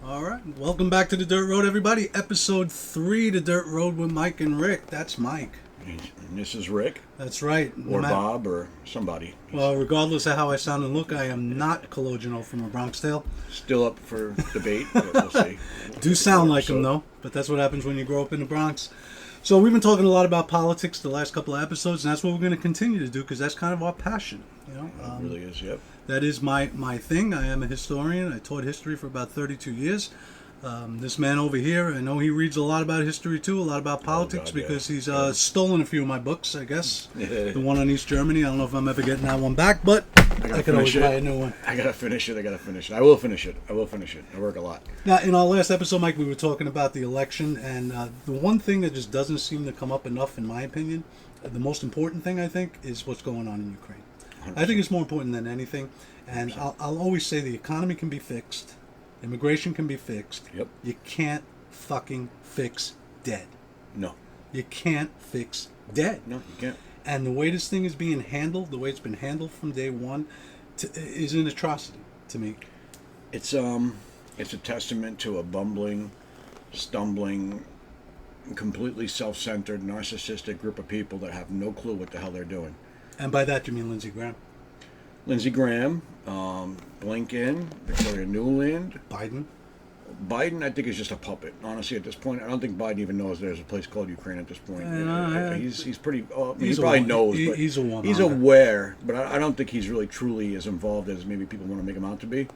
All right, welcome back to the Dirt Road, everybody. Episode 3, The Dirt Road with Mike and Rick. That's Mike. And this is Rick. That's right. Or Bob, or somebody. Well, regardless of how I sound and look, I am not Cologino from a Bronx Tale. Still up for debate, but we'll see. Do sound like him, though, but that's what happens when you grow up in the Bronx. So we've been talking a lot about politics the last couple of episodes, and that's what we're going to continue to do, because that's kind of our passion. You know, It really is, yep. That is my thing. I am a historian. I taught history for about 32 years. This man over here, I know he reads a lot about history too, a lot about politics, because he's stolen a few of my books, I guess. The one on East Germany, I don't know if I'm ever getting that one back, but I can always buy a new one. I gotta finish it. I will finish it. I work a lot. Now, in our last episode, Mike, we were talking about the election, and the one thing that just doesn't seem to come up enough, in my opinion, the most important thing, I think, is what's going on in Ukraine. 100%. I think it's more important than anything, and I'll always say the economy can be fixed. Immigration can be fixed. Yep. You can't fucking fix dead. No. You can't fix dead. No, you can't. And the way this thing is being handled, the way it's been handled from day one, is an atrocity to me. It's a testament to a bumbling, stumbling, completely self-centered, narcissistic group of people that have no clue what the hell they're doing. And by that you mean Lindsey Graham? Lindsey Graham, Blinken, Victoria Nuland. Biden, I think, is just a puppet. Honestly, at this point, I don't think Biden even knows there's a place called Ukraine at this point. He's pretty. He probably knows, but he's aware. But I don't think he's really truly as involved as maybe people want to make him out to be.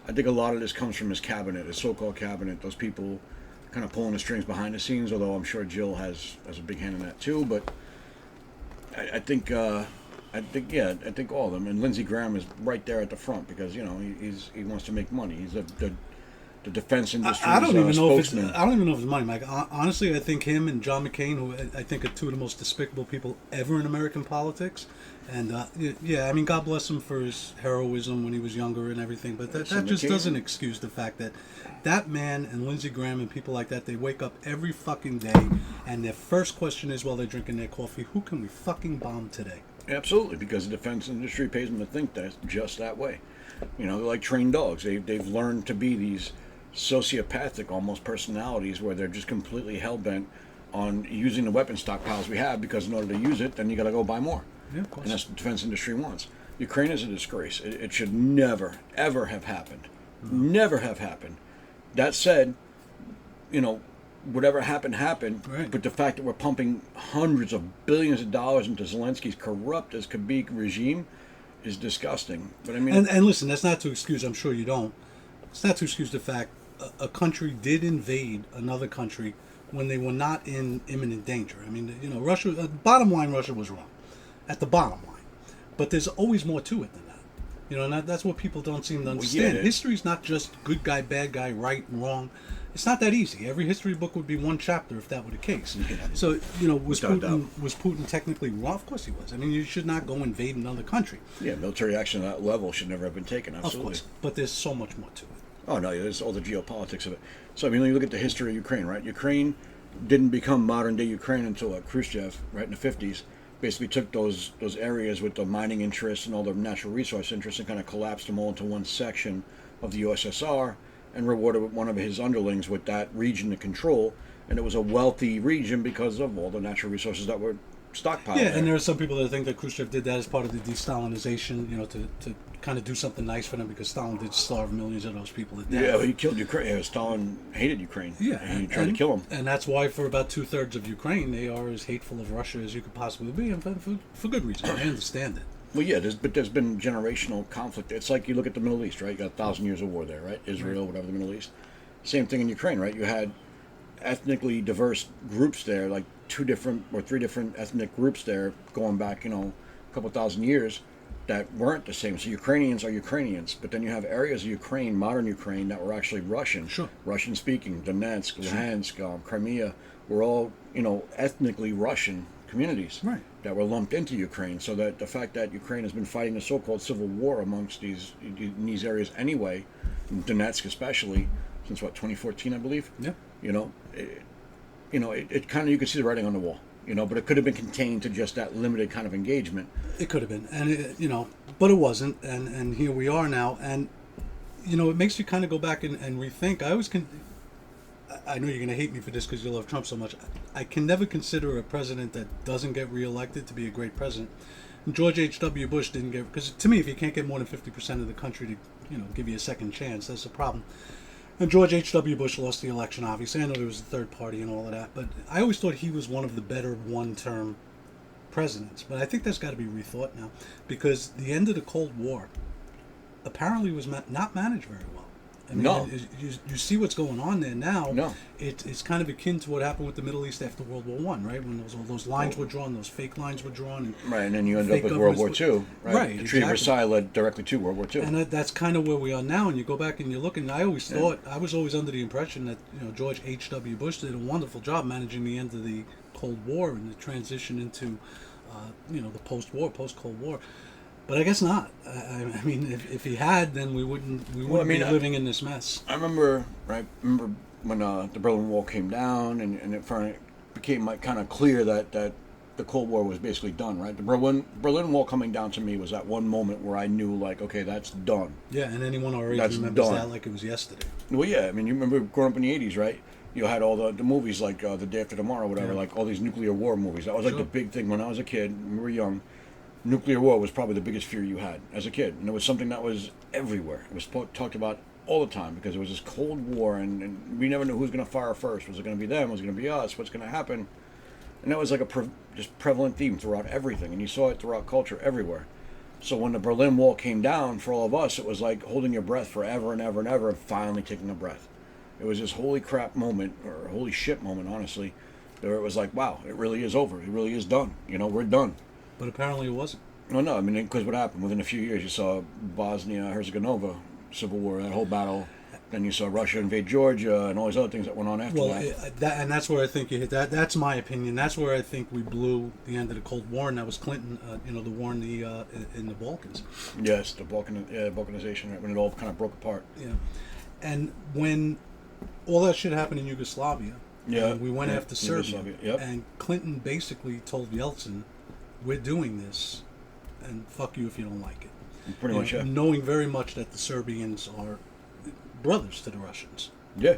I think a lot of this comes from his cabinet, his so-called cabinet. Those people kind of pulling the strings behind the scenes. Although I'm sure Jill has a big hand in that too. But I think all of them, and Lindsey Graham is right there at the front because he wants to make money. He's the defense industry. I don't even know if it's money, Mike. Honestly, I think him and John McCain, who I think are two of the most despicable people ever in American politics, and I mean, God bless him for his heroism when he was younger and everything, but that just doesn't excuse the fact that man and Lindsey Graham and people like that, they wake up every fucking day, and their first question is, while they're drinking their coffee, who can we fucking bomb today? Absolutely, because the defense industry pays them to think that just that way. They're like trained dogs. They've learned to be these sociopathic almost personalities where they're just completely hell-bent on using the weapon stockpiles we have, because in order to use it, then you got to go buy more. Yeah, of course. And that's what the defense industry wants. Ukraine is a disgrace. It should never, ever have happened. Never have happened. That said, whatever happened. Right. But the fact that we're pumping hundreds of billions of dollars into Zelensky's corrupt as could be regime is disgusting. But I mean, and listen, that's not to excuse. I'm sure you don't. It's not to excuse the fact a country did invade another country when they were not in imminent danger. I mean, Russia. Bottom line, Russia was wrong at the bottom line. But there's always more to it than that. And that's what people don't seem to understand. History's not just good guy, bad guy, right and wrong. It's not that easy. Every history book would be one chapter if that were the case. Yeah. So, was Putin technically wrong? Of course he was. I mean, you should not go invade another country. Yeah, military action at that level should never have been taken. Absolutely. Of course, but there's so much more to it. Oh, no, there's all the geopolitics of it. So, I mean, you look at the history of Ukraine, right? Ukraine didn't become modern-day Ukraine until Khrushchev, right, in the 50s, basically took those areas with the mining interests and all the natural resource interests and kind of collapsed them all into one section of the USSR and rewarded one of his underlings with that region to control. And it was a wealthy region because of all the natural resources that were stockpiled. Yeah, and there are some people that think that Khrushchev did that as part of the de-Stalinization, to kind of do something nice for them, because Stalin did starve millions of those people to death. Yeah, he killed Ukraine. Stalin hated Ukraine. Yeah, and he tried to kill them. And that's why for about 2/3 of Ukraine, they are as hateful of Russia as you could possibly be, and for good reason. I understand it. Well, yeah, there's been generational conflict. It's like you look at the Middle East, right? You got 1,000 years of war there, right? Israel, whatever, the Middle East. Same thing in Ukraine, right? You had ethnically diverse groups there, like 2 different or 3 different ethnic groups there going back, a couple thousand years that weren't the same. So Ukrainians are Ukrainians, but then you have areas of Ukraine, modern Ukraine, that were actually Russian. Sure. Russian-speaking, Donetsk, Luhansk, Crimea, were all, ethnically Russian communities that were lumped into Ukraine. So that the fact that Ukraine has been fighting a so-called civil war amongst in these areas anyway, Donetsk especially, since 2014, I believe. Yeah. It kind of, you could see the writing on the wall. But it could have been contained to just that limited kind of engagement. It could have been, and but it wasn't, and here we are now. And it makes you kind of go back and rethink. I know you're going to hate me for this because you love Trump so much. I can never consider a president that doesn't get reelected to be a great president. And George H.W. Bush didn't get, because to me, if you can't get more than 50% of the country to, give you a second chance, that's a problem. And George H.W. Bush lost the election, obviously. I know there was a third party and all of that, but I always thought he was one of the better one-term presidents. But I think that's got to be rethought now, because the end of the Cold War apparently was not managed very well. I mean, No. you see what's going on there now. No. It's kind of akin to what happened with the Middle East after World War One, right? When all those lines were drawn, those fake lines were drawn, and Right, and then you end fake up with World War governments II, right? The Treaty of Versailles led directly to World War II. And that's kind of where we are now. And you go back and you look, and I always thought, I was always under the impression that George H.W. Bush did a wonderful job managing the end of the Cold War and the transition into the post-Cold War. But I guess not. I mean, if he had, then we wouldn't be living in this mess. I remember when the Berlin Wall came down, and it finally became kind of clear that the Cold War was basically done, right? The Berlin Wall coming down to me was that one moment where I knew, like, okay, that's done. Yeah, and anyone our age That's remembers done. that like it was yesterday. Well, yeah, I mean, you remember growing up in the 80s, right? You had all the movies like The Day After Tomorrow, whatever, like all these nuclear war movies. That was like the big thing when I was a kid, when we were young. Nuclear war was probably the biggest fear you had as a kid. And it was something that was everywhere. It was talked about all the time because it was this Cold War, and we never knew who was going to fire first. Was it going to be them? Was it going to be us? What's going to happen? And that was like a just prevalent theme throughout everything. And you saw it throughout culture everywhere. So when the Berlin Wall came down, for all of us, it was like holding your breath forever and ever and ever and finally taking a breath. It was this holy crap moment, or holy shit moment, honestly, where it was like, wow, it really is over. It really is done. We're done. But apparently it wasn't. No, I mean, because what happened? Within a few years, you saw Bosnia-Herzegovina, civil war, that whole battle. Then you saw Russia invade Georgia and all these other things that went on after that. And that's where I think you hit that. That's my opinion. That's where I think we blew the end of the Cold War, and that was Clinton. The war in the Balkans. Yes, the Balkanization, right, when it all kind of broke apart. Yeah, and when all that shit happened in Yugoslavia, we went after Serbia, and Clinton basically told Yeltsin, "We're doing this, and fuck you if you don't like it." Pretty much, yeah. Knowing very much that the Serbians are brothers to the Russians. Yeah.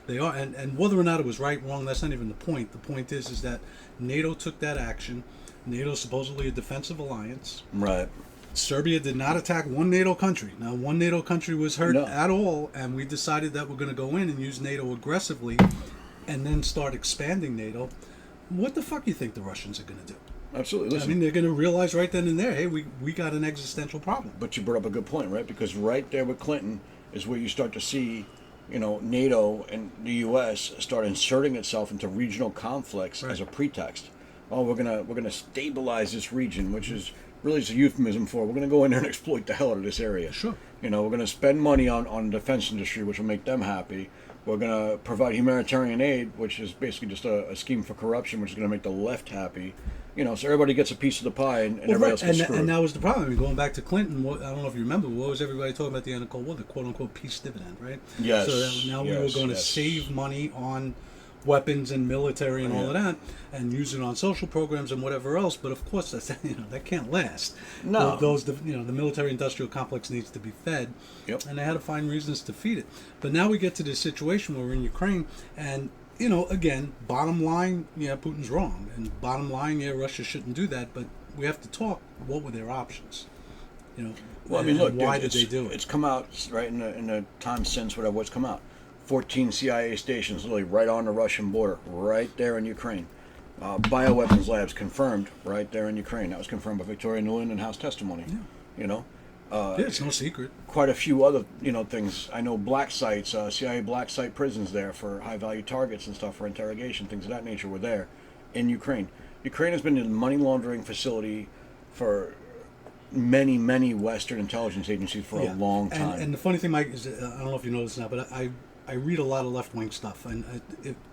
They are, and whether or not it was right, wrong, that's not even the point. The point is that NATO took that action. NATO is supposedly a defensive alliance. Right. Serbia did not attack one NATO country. Now, one NATO country was hurt at all, and we decided that we're going to go in and use NATO aggressively and then start expanding NATO. What the fuck do you think the Russians are going to do? Absolutely. Listen, I mean, they're going to realize right then and there, hey, we got an existential problem. But you brought up a good point, right? Because right there with Clinton is where you start to see, NATO and the U.S. start inserting itself into regional conflicts as a pretext. Oh, we're gonna stabilize this region, which is really just a euphemism for we're gonna go in there and exploit the hell out of this area. Sure. We're gonna spend money on the defense industry, which will make them happy. We're gonna provide humanitarian aid, which is basically just a scheme for corruption, which is gonna make the left happy. So everybody gets a piece of the pie, and everybody else gets screwed. And that was the problem. I mean, going back to Clinton, I don't know if you remember, what was everybody talking about at the end of the Cold War? The quote-unquote peace dividend, right? Yes. So that now we were going to save money on weapons and military and all of that, and use it on social programs and whatever else. But of course, that's that can't last. No. The military-industrial complex needs to be fed, and they had to find reasons to feed it. But now we get to this situation where we're in Ukraine, and again, bottom line, Putin's wrong. And bottom line, Russia shouldn't do that. But we have to talk, what were their options? Well, I mean, look, why did they do it? It's come out, right, in the time since what's come out. 14 CIA stations literally right on the Russian border, right there in Ukraine. Bioweapons labs confirmed right there in Ukraine. That was confirmed by Victoria Nuland and House testimony. Yeah. It's no secret. Quite a few other, things. I know black sites, CIA black site prisons there for high-value targets and stuff for interrogation, things of that nature were there in Ukraine. Ukraine has been a money laundering facility for many, many Western intelligence agencies for a long time. And the funny thing, Mike, is I don't know if you know this now, but I read a lot of left-wing stuff, and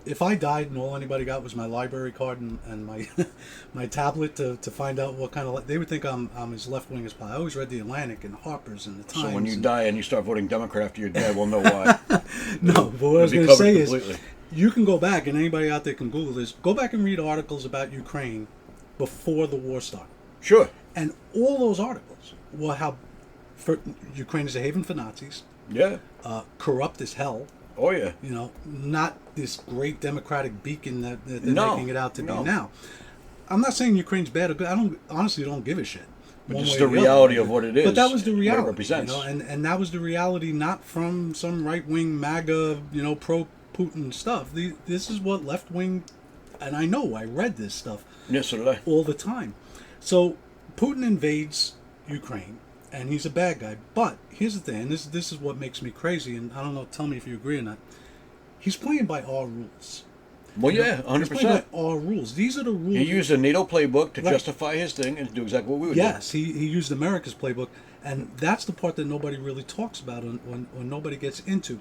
if I died and all anybody got was my library card and my my tablet to find out what kind of, they would think I'm as left-wing as possible. I always read the Atlantic and Harper's and the Times. So when you die and you start voting Democrat after you're dead, we'll know why. No, but what I was going to say is, you can go back, and anybody out there can Google this, go back and read articles about Ukraine before the war started. Sure. And all those articles were how Ukraine is a haven for Nazis. Yeah. corrupt as hell. Oh yeah. You know, not this great democratic beacon that they're No. making it out to be No. now. I'm not saying Ukraine's bad or good. I don't honestly don't give a shit. But One just way the or other. reality of what it is. But that was the what it reality, represents. you know, and that was the reality, not from some right wing MAGA, you know, pro Putin stuff. This is what left wing, and I know I read this stuff Yes, so did I. all the time. So Putin invades Ukraine, and he's a bad guy. But here's the thing, and this is what makes me crazy, and I don't know. Tell me if you agree or not. He's playing by our rules. Well, yeah, He's playing 100%. by our rules. These are the rules. He used a NATO playbook to Right. justify his thing and do exactly what we would do. Yes, he used America's playbook, and that's the part that nobody really talks about or nobody gets into.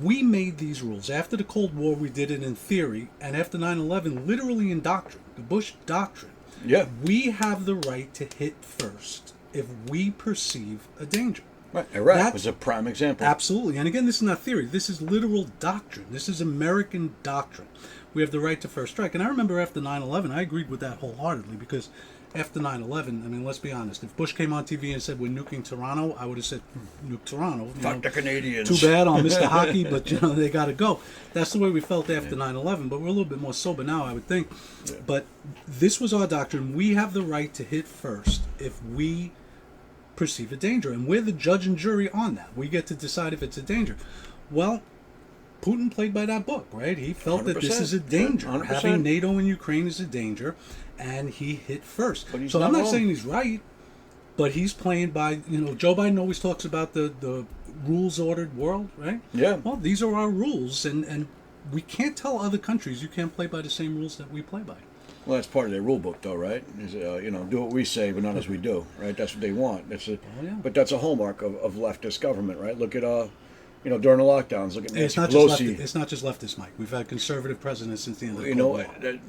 We made these rules. After the Cold War, we did it in theory, and after 9/11, literally in doctrine, the Bush doctrine. Yeah. We have the right to hit first if we perceive a danger. Right. Iraq That's- was a prime example. Absolutely. And again, this is not theory. This is literal doctrine. This is American doctrine. We have the right to first strike. And I remember after 9/11, I agreed with that wholeheartedly because after 9/11, I mean, let's be honest. If Bush came on TV and said, we're nuking Toronto, I would have said, nuke Toronto. You Fuck know, the Canadians. too bad on Mr. Hockey, but, you know, they got to go. That's the way we felt after 9/11, but we're a little bit more sober now, I would think. Yeah. But this was our doctrine. We have the right to hit first if we perceive a danger, and we're the judge and jury on that. We get to decide if it's a danger. Well, Putin played by that book, right? He felt that this 100%. is a danger. 100%. Having NATO in Ukraine is a danger, and he hit first. But he's So not I'm not wrong. saying he's right, but he's playing by, you know, Joe Biden always talks about the rules-ordered world, right? Yeah. Well, these are our rules, and we can't tell other countries you can't play by the same rules that we play by. Well, that's part of their rule book, though, right? Is you know, do what we say, but not as we do, right? That's what they want. yeah. But that's a hallmark of leftist government, right? Look at you know, during the lockdowns, look at It's Nancy not Pelosi. just it's not just leftist, Mike. We've had conservative presidents since the end of the You Cold know,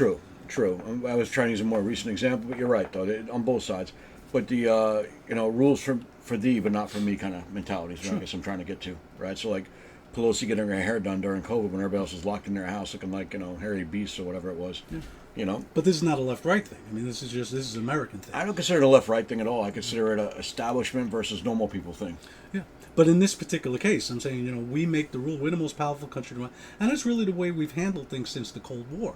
War. true. I was trying to use a more recent example, but you're right, though, on both sides. But the you know, rules for thee, but not for me kind of mentality is what I guess I'm trying to get to, right? So like Pelosi getting her hair done during COVID when everybody else was locked in their house looking like, you know, hairy beasts or whatever it was. Yeah. You know, But this is not a left-right thing. I mean, this is an American thing. I don't consider it a left-right thing at all. I consider it a establishment versus normal people thing. Yeah. But in this particular case, I'm saying, you know, we make the rule. We're the most powerful country in the world. And that's really the way we've handled things since the Cold War.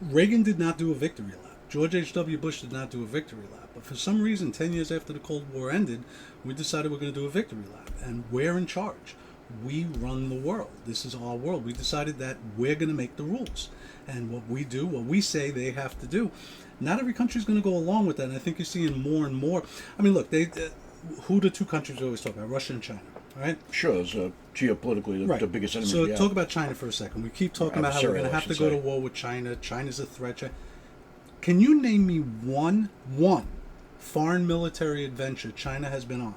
Reagan did not do a victory lap. George H.W. Bush did not do a victory lap. But for some reason, 10 years after the Cold War ended, we decided we're going to do a victory lap. And we're in charge. We run the world. This is our world. We decided that we're going to make the rules. And what we do, what we say they have to do. Not every country is going to go along with that. And I think you're seeing more and more. I mean, look, who the two countries we always talk about? Russia and China, right? Sure, it's geopolitically the biggest enemy. So yeah. talk about China for a second. We keep talking about how we're going to Adversarial, I have to should go to say. war with China. China's a threat. Can you name me one foreign military adventure China has been on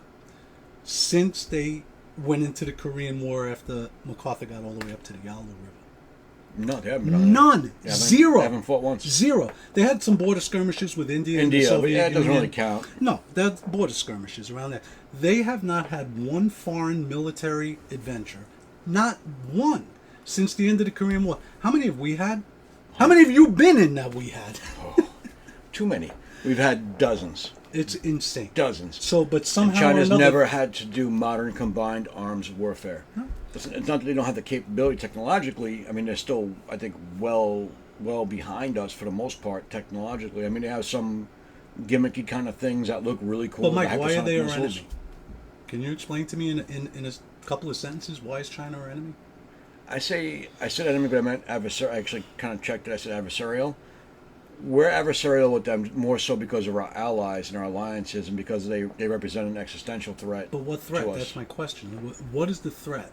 since they went into the Korean War after MacArthur got all the way up to the Yalu River? No, they haven't. Done None. They haven't- Zero. They haven't fought once. Zero. They had some border skirmishes with India and the India, but Soviet yeah, it doesn't Union. really count. No, that's border skirmishes around there. They have not had one foreign military adventure. Not one. Since the end of the Korean War. How many have we had? How many have you been in that we had? Too many. We've had dozens. It's insane. Dozens. So, but And somehow China's or another, never had to do modern combined arms warfare. No. It's not that they don't have the capability technologically. I mean, they're still, I think, well behind us for the most part technologically. I mean, they have some gimmicky kind of things that look really cool. But Mike, the why are hypersonic they our missiles. enemy? Can you explain to me in a couple of sentences why is China our enemy? I said enemy, but I meant adversarial. I actually kind of checked it. I said adversarial. We're adversarial with them more so because of our allies and our alliances, and because they represent an existential threat. But what threat? to us. That's my question. What is the threat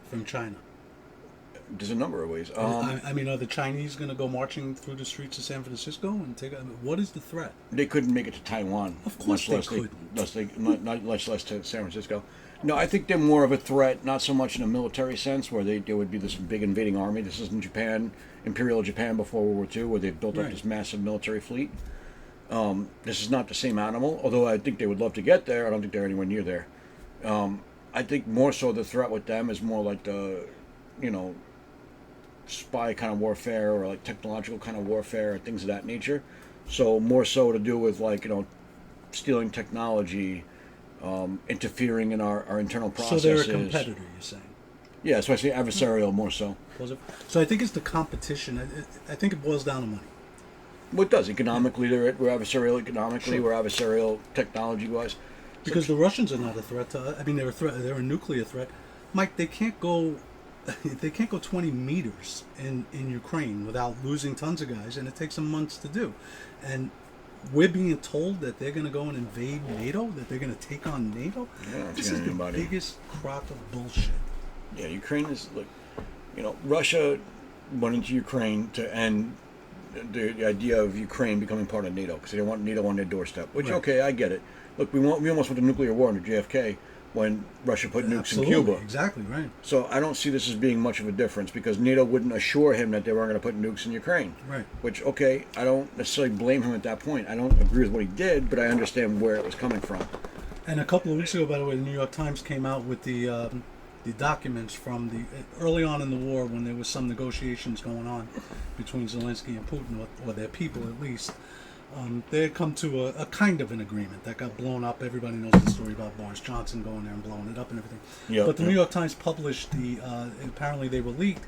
from China? There's a number of ways. I mean, are the Chinese going to go marching through the streets of San Francisco and take? I mean, what is the threat? They couldn't make it to Taiwan. Of course they couldn't. Much less to San Francisco. No, I think they're more of a threat, not so much in a military sense, where they would be this big invading army. This isn't Japan, Imperial Japan before World War II, where they built up Right. this massive military fleet. This is not the same animal, although I think they would love to get there. I don't think they're anywhere near there. I think more so the threat with them is more like the, you know, spy kind of warfare or like technological kind of warfare or things of that nature. So more so to do with like, you know, stealing technology, interfering in our internal So processes. they're a competitor, you're saying? Yeah, so I say adversarial more so. Was it? So I think it's the competition. I think it boils down to money. Well, it does. Economically, we're adversarial economically, Sure. we're adversarial technology-wise. Because the Russians are not a threat to. I mean, they're a threat. They're a nuclear threat. Mike, they can't go. They can't go 20 meters in Ukraine without losing tons of guys, and it takes them months to do. And we're being told that they're going to go and invade NATO, that they're going to take on NATO. Yeah, This is the biggest crock of bullshit. Yeah, Ukraine is like, Russia went into Ukraine to end the idea of Ukraine becoming part of NATO because they want NATO on their doorstep. Which, Right. okay, I get it. Look, we almost went to nuclear war under JFK when Russia put nukes Absolutely, in Cuba. exactly right. So I don't see this as being much of a difference because NATO wouldn't assure him that they weren't going to put nukes in Ukraine. Right. Which, okay, I don't necessarily blame him at that point. I don't agree with what he did, but I understand where it was coming from. And a couple of weeks ago, by the way, the New York Times came out with the documents from the early on in the war when there was some negotiations going on between Zelensky and Putin, or their people at least. They had come to a kind of an agreement that got blown up. Everybody knows the story about Boris Johnson going there and blowing it up and everything. Yep, But the yep. New York Times published apparently they were leaked.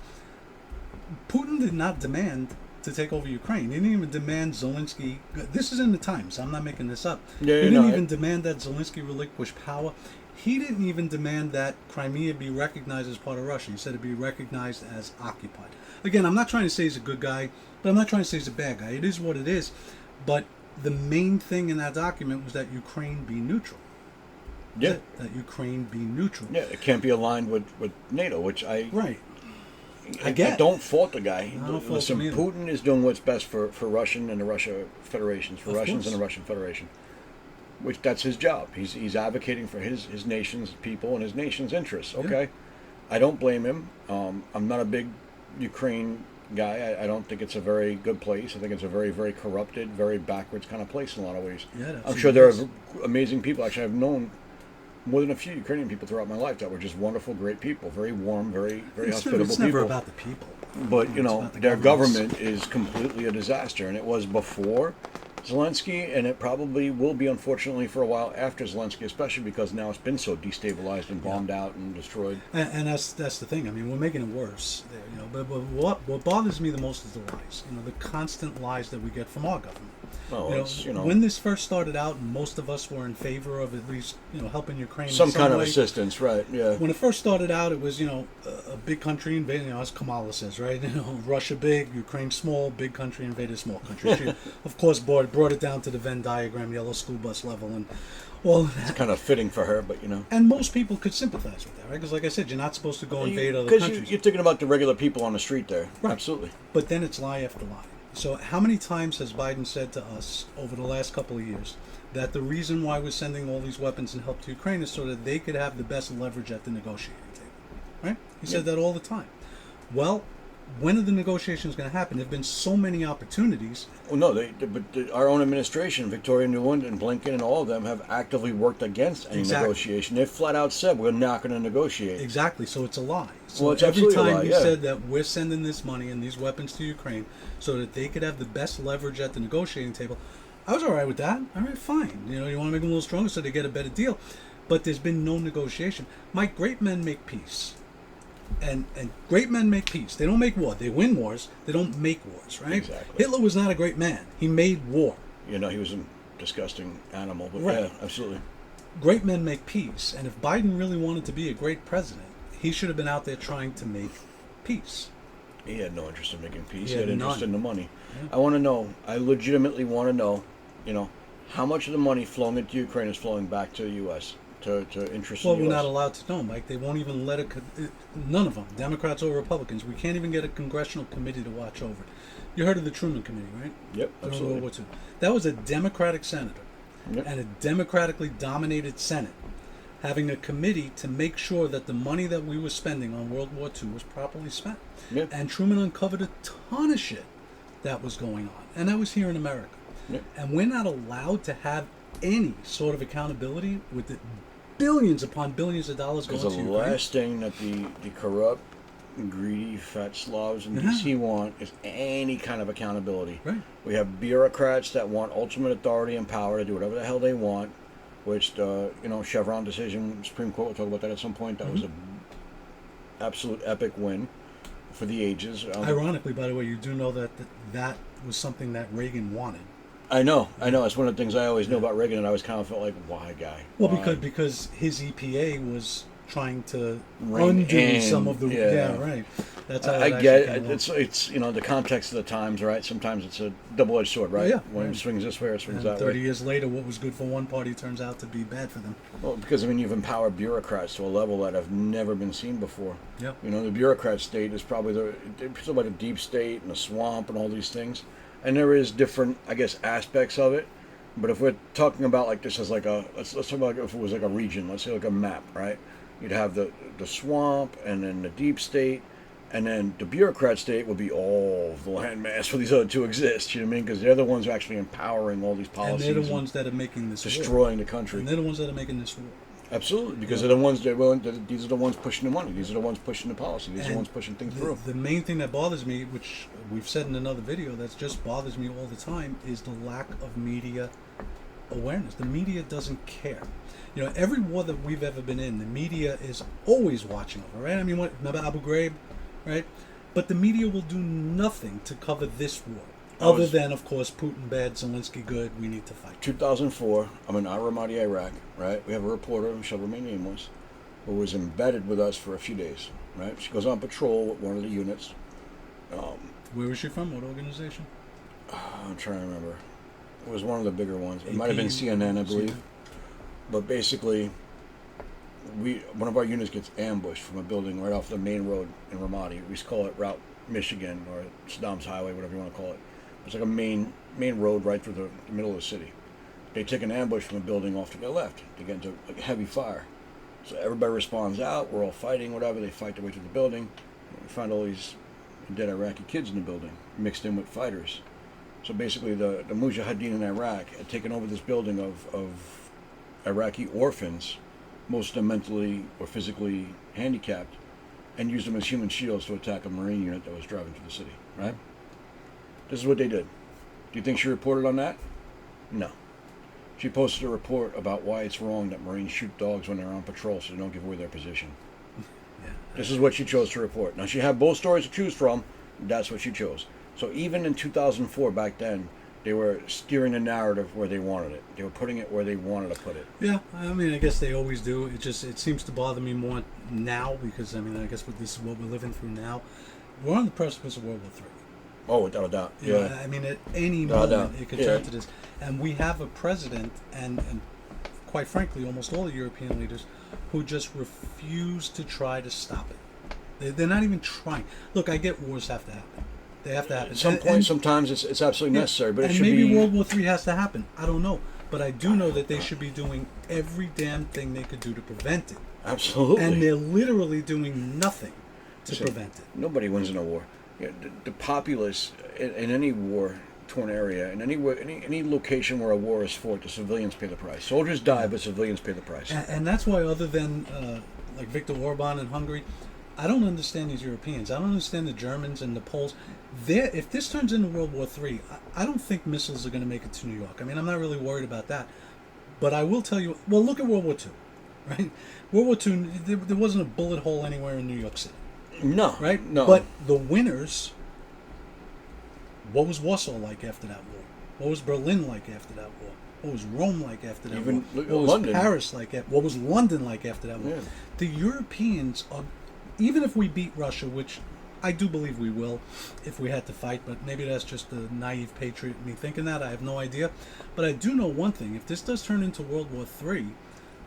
Putin did not demand to take over Ukraine. He didn't even demand Zelensky. This is in the Times. I'm not making this up. Yeah, He didn't even demand that Zelensky relinquish power. He didn't even demand that Crimea be recognized as part of Russia. He said it be recognized as occupied. Again, I'm not trying to say he's a good guy, but I'm not trying to say he's a bad guy. It is what it is. But the main thing in that document was that Ukraine be neutral. Yeah. That Ukraine be neutral. Yeah, it can't be aligned with NATO, which Right. I get. don't fault the guy. I don't fault Listen, him either. Putin is doing what's best for Russian and the Russia federations, for Of Russians course. and the Russian Federation. Which that's his job. He's advocating for his nation's people and his nation's interests. Okay, I don't blame him. I'm not a big Ukraine guy. I don't think it's a very good place. I think it's a very, very corrupted, very backwards kind of place in a lot of ways. Yeah, I'm sure there are amazing people. Actually, I've known more than a few Ukrainian people throughout my life that were just wonderful, great people, very warm, very hospitable It's people. never about the people. But It's about the their governments. government is completely a disaster, and it was before Zelensky, and it probably will be, unfortunately, for a while after Zelensky, especially because now it's been so destabilized and bombed out and destroyed. And that's the thing. I mean, we're making it worse. There, But what bothers me the most is the lies. The constant lies that we get from our government. Oh, When this first started out, most of us were in favor of at least helping Ukraine in some kind of way. assistance, right? Yeah. When it first started out, it was a big country invading. As Kamala says, right? Russia big, Ukraine small, big country invaded small country. She, of course, brought it down to the Venn diagram, yellow school bus level, and all of that. It's kind of fitting for her, but And most people could sympathize with that, right? Because, like I said, you're not supposed to go invade other because countries. you're thinking about the regular people on the street there. Right. Absolutely. But then it's lie after lie. So how many times has Biden said to us over the last couple of years that the reason why we're sending all these weapons and help to Ukraine is so that they could have the best leverage at the negotiating table, right? He said that all the time. Well, when are the negotiations going to happen? There have been so many opportunities. Well, no, our own administration, Victoria Nuland and Blinken and all of them have actively worked against any Exactly. negotiation. They've flat out said we're not going to negotiate. Exactly. So it's a lie. So Well, it's every absolutely a time lie, he yeah. said that we're sending this money and these weapons to Ukraine so that they could have the best leverage at the negotiating table, I was all right with that. All right, fine. You want to make them a little stronger so they get a better deal. But there's been no negotiation. Mike, great men make peace. And great men make peace. They don't make war. They win wars. They don't make wars, right? Exactly. Hitler was not a great man. He made war. He was a disgusting animal, but Right. yeah, absolutely. Great men make peace. And if Biden really wanted to be a great president, he should have been out there trying to make peace. He had no interest in making peace. He He had had interest none. in the money. Yeah. I want to know. I legitimately want to know. How much of the money flowing into Ukraine is flowing back to the U.S. to interest Well, in the we're U.S. not allowed to know, Mike. They won't even let none of them, Democrats or Republicans. We can't even get a congressional committee to watch over it. You heard of the Truman Committee, right? Yep, During absolutely. World War II. That was a Democratic senator Yep. and a democratically dominated Senate having a committee to make sure that the money that we were spending on World War II was properly spent. Yep. And Truman uncovered a ton of shit that was going on. And that was here in America. Yep. And we're not allowed to have any sort of accountability with the billions upon billions of dollars going Because to the Ukraine. last thing that the corrupt, greedy, fat Slavs in D.C. want is any kind of accountability. Right. We have bureaucrats that want ultimate authority and power to do whatever the hell they want. which the Chevron decision, Supreme Court will talk about that at some point. That was a absolute epic win for the ages. Ironically, by the way, you do know that that was something that Reagan wanted. I know. It's one of the things I always knew about Reagan, and I always kind of felt like, why, guy? Well, Why? because his EPA was trying to Rein undo in, some of the yeah. Right. That's how I it get actually it. came along. It's the context of the times, right? Sometimes it's a double-edged sword, right? Yeah, When right. it swings this way or it swings And that 30 way. years later, what was good for one party turns out to be bad for them. Well, because you've empowered bureaucrats to a level that have never been seen before. Yep. The bureaucrat state is probably it's about a deep state and a swamp and all these things, and there is different, I guess, aspects of it. But if we're talking about like this as like let's talk about if it was like a region, let's say like a map, right? You'd have the swamp and then the deep state, and then the bureaucrat state would be all of the landmass for these other two exist. You know what I mean? Because they're the ones who are actually empowering all these And policies. they're the ones that are making this war. destroying the country. And they're the ones that are making this war. Absolutely, because they're the ones these are the ones pushing the money. These are the ones pushing the policy. These are the And ones pushing things through. The main thing that bothers me, which we've said in another video, that just bothers me all the time, is the lack of media awareness. The media doesn't care. Every war that we've ever been in, the media is always watching over, right? I mean, remember Abu Ghraib, right? But the media will do nothing to cover this war, other than, of course, Putin bad, Zelensky good, we need to fight. 2004, I'm in Ramadi, Iraq, right? We have a reporter, who shall remain nameless, who was embedded with us for a few days, right? She goes on patrol with one of the units. Where was she from? What organization? I'm trying to remember. It was one of the bigger ones. It AP? might have been CNN, I believe. CNN? But basically, one of our units gets ambushed from a building right off the main road in Ramadi. We call it Route Michigan or Saddam's Highway, whatever you want to call it. It's like a main road right through the middle of the city. They take an ambush from a building off to their left. They get into like heavy fire. So everybody responds out. We're all fighting, whatever. They fight their way through the building. We find all these dead Iraqi kids in the building, mixed in with fighters. So basically, the Mujahideen in Iraq had taken over this building of Iraqi orphans, most of them mentally or physically handicapped, and used them as human shields to attack a Marine unit that was driving through the city, right? This is what they did. Do you think she reported on that? No. She posted a report about why it's wrong that Marines shoot dogs when they're on patrol so they don't give away their position. Yeah. This is what she chose to report. Now, she had both stories to choose from. That's what she chose. So even in 2004, back then, they were steering the narrative where they wanted it. They were putting it where they wanted to put it. Yeah, I mean, I guess they always do. It seems to bother me more now because, I guess this is what we're living through now. We're on the precipice of World War III. Oh, without a doubt. Yeah. I mean, at any Without a moment doubt. it could Yeah. turn to this. And we have a president and quite frankly, almost all the European leaders who just refuse to try to stop it. They're not even trying. Look, I get wars have to happen. They have to happen. At some point, sometimes it's absolutely necessary, but it should maybe be... World War III has to happen. I don't know. But I do know that they should be doing every damn thing they could do to prevent it. Absolutely. And they're literally doing nothing to Listen, prevent it. Nobody wins in a war. The populace in any war-torn area, in any location where a war is fought, the civilians pay the price. Soldiers die, but civilians pay the price. And that's why, other than like Viktor Orban in Hungary, I don't understand these Europeans. I don't understand the Germans and the Poles. If this turns into World War III, I don't think missiles are going to make it to New York. I mean, I'm not really worried about that. But I will tell you, well, look at World War II, right? World War II, there wasn't a bullet hole anywhere in New York City. No. Right? No. But the winners, what was Warsaw like after that war? What was Berlin like after that war? What was Rome like after that Even war? look What at was London. Paris like? What was London like after that war? Yeah. The Europeans are, even if we beat Russia, which I do believe we will, if we had to fight, but maybe that's just the naive patriot in me thinking that. I have no idea. But I do know one thing. If this does turn into World War III,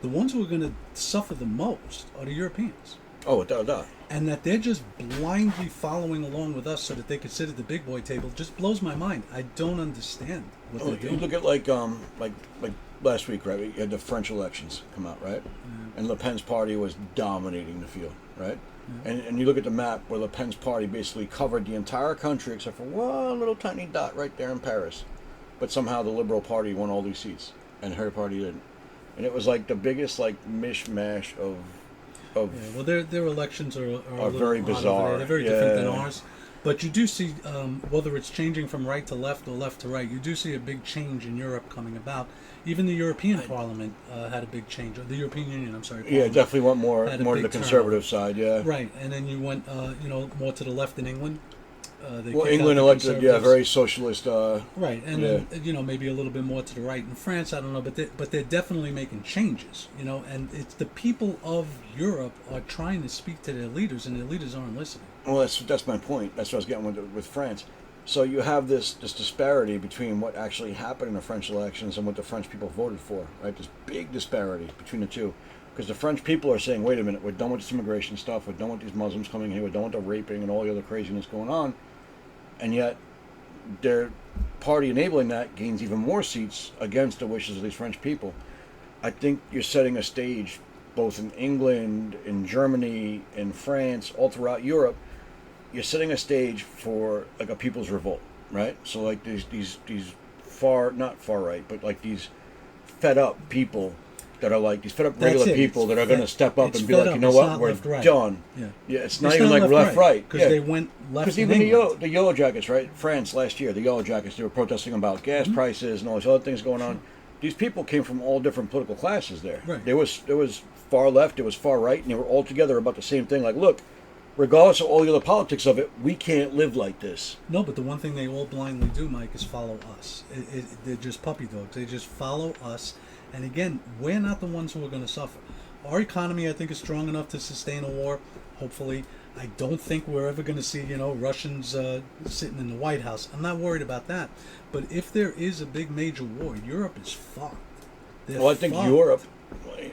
the ones who are going to suffer the most are the Europeans. Oh, without a doubt. And that they're just blindly following along with us so that they could sit at the big boy table just blows my mind. I don't understand what they're You doing. look at like last week, right? You had the French elections come out, right? And Le Pen's party was dominating the field, right? And you look at the map where Le Pen's party basically covered the entire country except for one little tiny dot right there in Paris. But somehow the Liberal Party won all these seats, and her party didn't. And it was like the biggest mishmash of Yeah, well, their elections are a little very odd over bizarre. there. They're very different than Yeah. ours. But you do see, whether it's changing from right to left or left to right, you do see a big change in Europe coming about. Even the European Parliament had a big change. Or the European Union, I'm sorry. Yeah, Parliament definitely went more had a more to big the conservative side. Yeah. Right, and then you went, more to the left in England. They Well, kicked out England the elected, yeah, Conservatives. very socialist. Right, and Yeah. then maybe a little bit more to the right in France. I don't know, but they're definitely making changes. And it's the people of Europe are trying to speak to their leaders, and their leaders aren't listening. Well, that's my point. That's what I was getting with France. So you have this disparity between what actually happened in the French elections and what the French people voted for, right? This big disparity between the two. Because the French people are saying, wait a minute, we're done with this immigration stuff, we're done with these Muslims coming here, we're done with the raping and all the other craziness going on. And yet, their party enabling that gains even more seats against the wishes of these French people. I think you're setting a stage, both in England, in Germany, in France, all throughout Europe. You're setting a stage for like a people's revolt, right? So like these not far right, but like these fed up people that are like these fed up regular people that are going to step up and be like, you know what, we're done. Yeah, it's not even like left right because they went left. Because even the yellow jackets, right? France last year, the yellow jackets, they were protesting about gas prices and all these other things going on. These people came from all different political classes there. Right. There was far left, there was far right, and they were all together about the same thing. Like, look, regardless of all the other politics of it, we can't live like this. No, but the one thing they all blindly do, Mike, is follow us. They're just puppy dogs. They just follow us. And again, we're not the ones who are going to suffer. Our economy, I think, is strong enough to sustain a war, hopefully. I don't think we're ever going to see, Russians sitting in the White House. I'm not worried about that. But if there is a big major war, Europe is fucked. Well, I think Europe,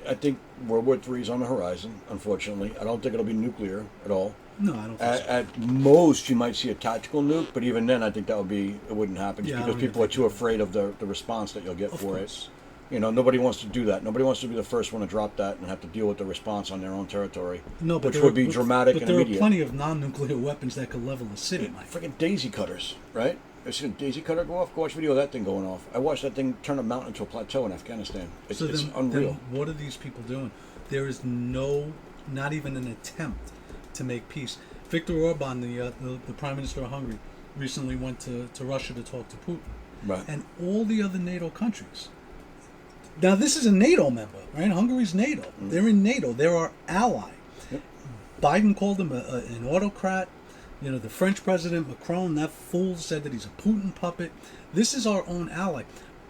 I think World War III is on the horizon, unfortunately. I don't think it'll be nuclear at all. No, I don't think so. At most, you might see a tactical nuke, but even then, I think it wouldn't happen just because people are too afraid of the response that you'll get for it. Nobody wants to do that. Nobody wants to be the first one to drop that and have to deal with the response on their own territory, which would be dramatic and immediate. But there are plenty of non-nuclear weapons that could level a city, Mike. Freaking daisy cutters, right? I've seen a daisy cutter go off. Go watch a video of that thing going off. I watched that thing turn a mountain into a plateau in Afghanistan. It's unreal. Then what are these people doing? There is not even an attempt to make peace. Viktor Orban, the Prime Minister of Hungary, recently went to Russia to talk to Putin. Right. And all the other NATO countries. Now, this is a NATO member, right? Hungary's NATO. They're in NATO. They're our ally. Yep. Biden called him an autocrat. The French president, Macron, that fool said that he's a Putin puppet. This is our own ally.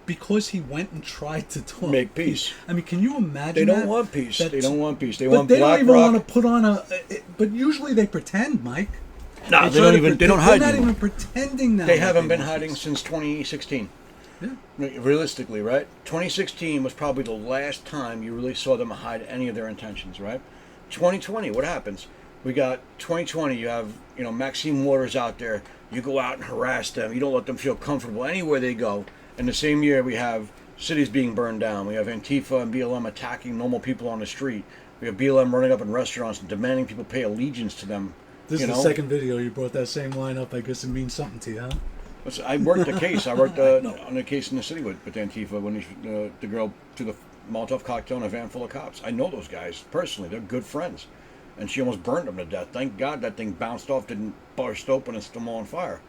Because he went and tried to make peace. I mean, can you imagine They don't want peace. They don't want peace. They want But they don't even BlackRock. want to put on but usually they pretend, Mike. No, they don't even. They don't hide. They're not even pretending now. They haven't been hiding since 2016. Yeah. Realistically, right? 2016 was probably the last time you really saw them hide any of their intentions, right? 2020, what happens? We got 2020. You have Maxine Waters out there. You go out and harass them. You don't let them feel comfortable anywhere they go. In the same year, we have cities being burned down. We have Antifa and BLM attacking normal people on the street. We have BLM running up in restaurants and demanding people pay allegiance to them. This is the second video you brought that same line up. I guess it means something to you, huh? I worked the case. I worked on a case in the city with Antifa when the girl threw the Molotov cocktail in a van full of cops. I know those guys personally. They're good friends. And she almost burned them to death. Thank God that thing bounced off, didn't burst open and set them all on fire.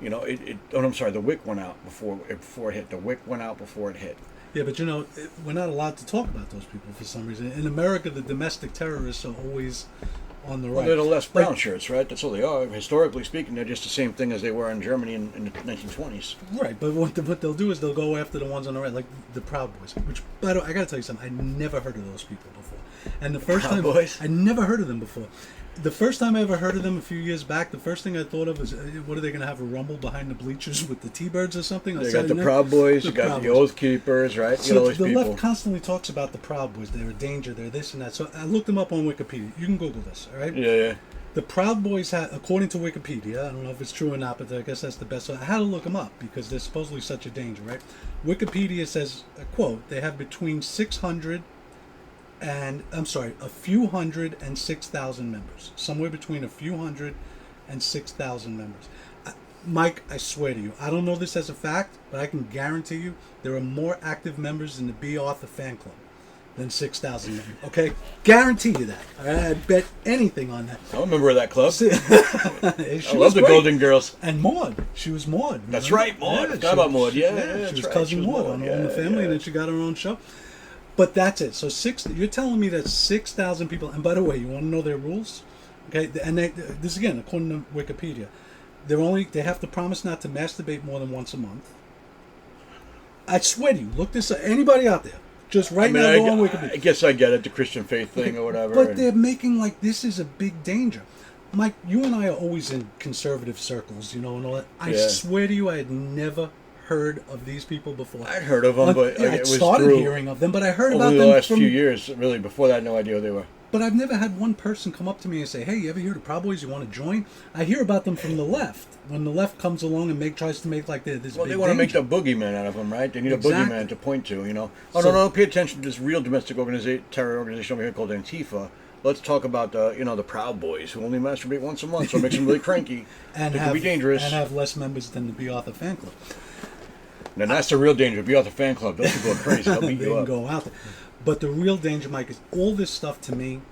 I'm sorry, the wick went out before it hit. The wick went out before it hit. Yeah, but we're not allowed to talk about those people for some reason. In America, the domestic terrorists are always on the right. Well, they're the less brown shirts, right? That's all they are. Historically speaking, they're just the same thing as they were in Germany in the 1920s. Right, but what they'll do is they'll go after the ones on the right, like the Proud Boys. Which, by the way, I got to tell you something. I never heard of those people before. And the first Proud time, Boys? I never heard of them before. The first time I ever heard of them a few years back, the first thing I thought of was, what are they going to have a rumble behind the bleachers with the T-Birds or something? You got the Proud Boys, you got the Oath Keepers, right? So the left constantly talks about the Proud Boys. They're a danger, they're this and that. So I looked them up on Wikipedia. You can Google this, all right? Yeah. The Proud Boys had, according to Wikipedia, I don't know if it's true or not, but I guess that's the best. So I had to look them up because they're supposedly such a danger, right? Wikipedia says, quote, they have between 600 and, a few hundred and 6,000 members. Somewhere between a few hundred and 6,000 members. Mike, I swear to you, I don't know this as a fact, but I can guarantee you there are more active members in the B. Arthur fan club than 6,000 men. Okay, guarantee you that. All right? I bet anything on that. I'm a member of that club. She I was love the great. Golden Girls. And Maud, she was Maud. That's remember? right, Maud. I forgot she- about Maud. she- Yeah, she that's was right. cousin She was Maud Maud. on All Yeah, in the Family, yeah. and then she got her own show. But that's it. So you're telling me that 6,000 people. And by the way, you want to know their rules? Okay, and this again, according to Wikipedia, they have to promise not to masturbate more than once a month. I swear to you, look this up. Anybody out there, just right now go on Wikipedia. I guess I get it, the Christian faith thing or whatever. But and- they're making like this is a big danger. Mike, you and I are always in conservative circles, and all that. I Yeah. swear to you, I had never heard of these people before. I'd heard of them, but yeah, it I was started through hearing of them, but I heard over about the them last from. few years. Really, before that, I had no idea who they were. But I've never had one person come up to me and say, "Hey, you ever heard of Proud Boys? You want to join?" I hear about them from the left. When the left comes along and tries to make like this. Well, big they want to make danger. the boogeyman out of them, right? They need Exactly. a boogeyman to point to, Oh, So- no, pay attention to this real domestic terror organization over here called Antifa. Let's talk about the Proud Boys who only masturbate once a month, so it makes them really cranky. and They have can be dangerous. and have less members than the B. Arthur fan club. Now that's the real danger. Be out the fan club. Those people are crazy. They'll beat They you can up. go out there. But the real danger, Mike, is all this stuff to me,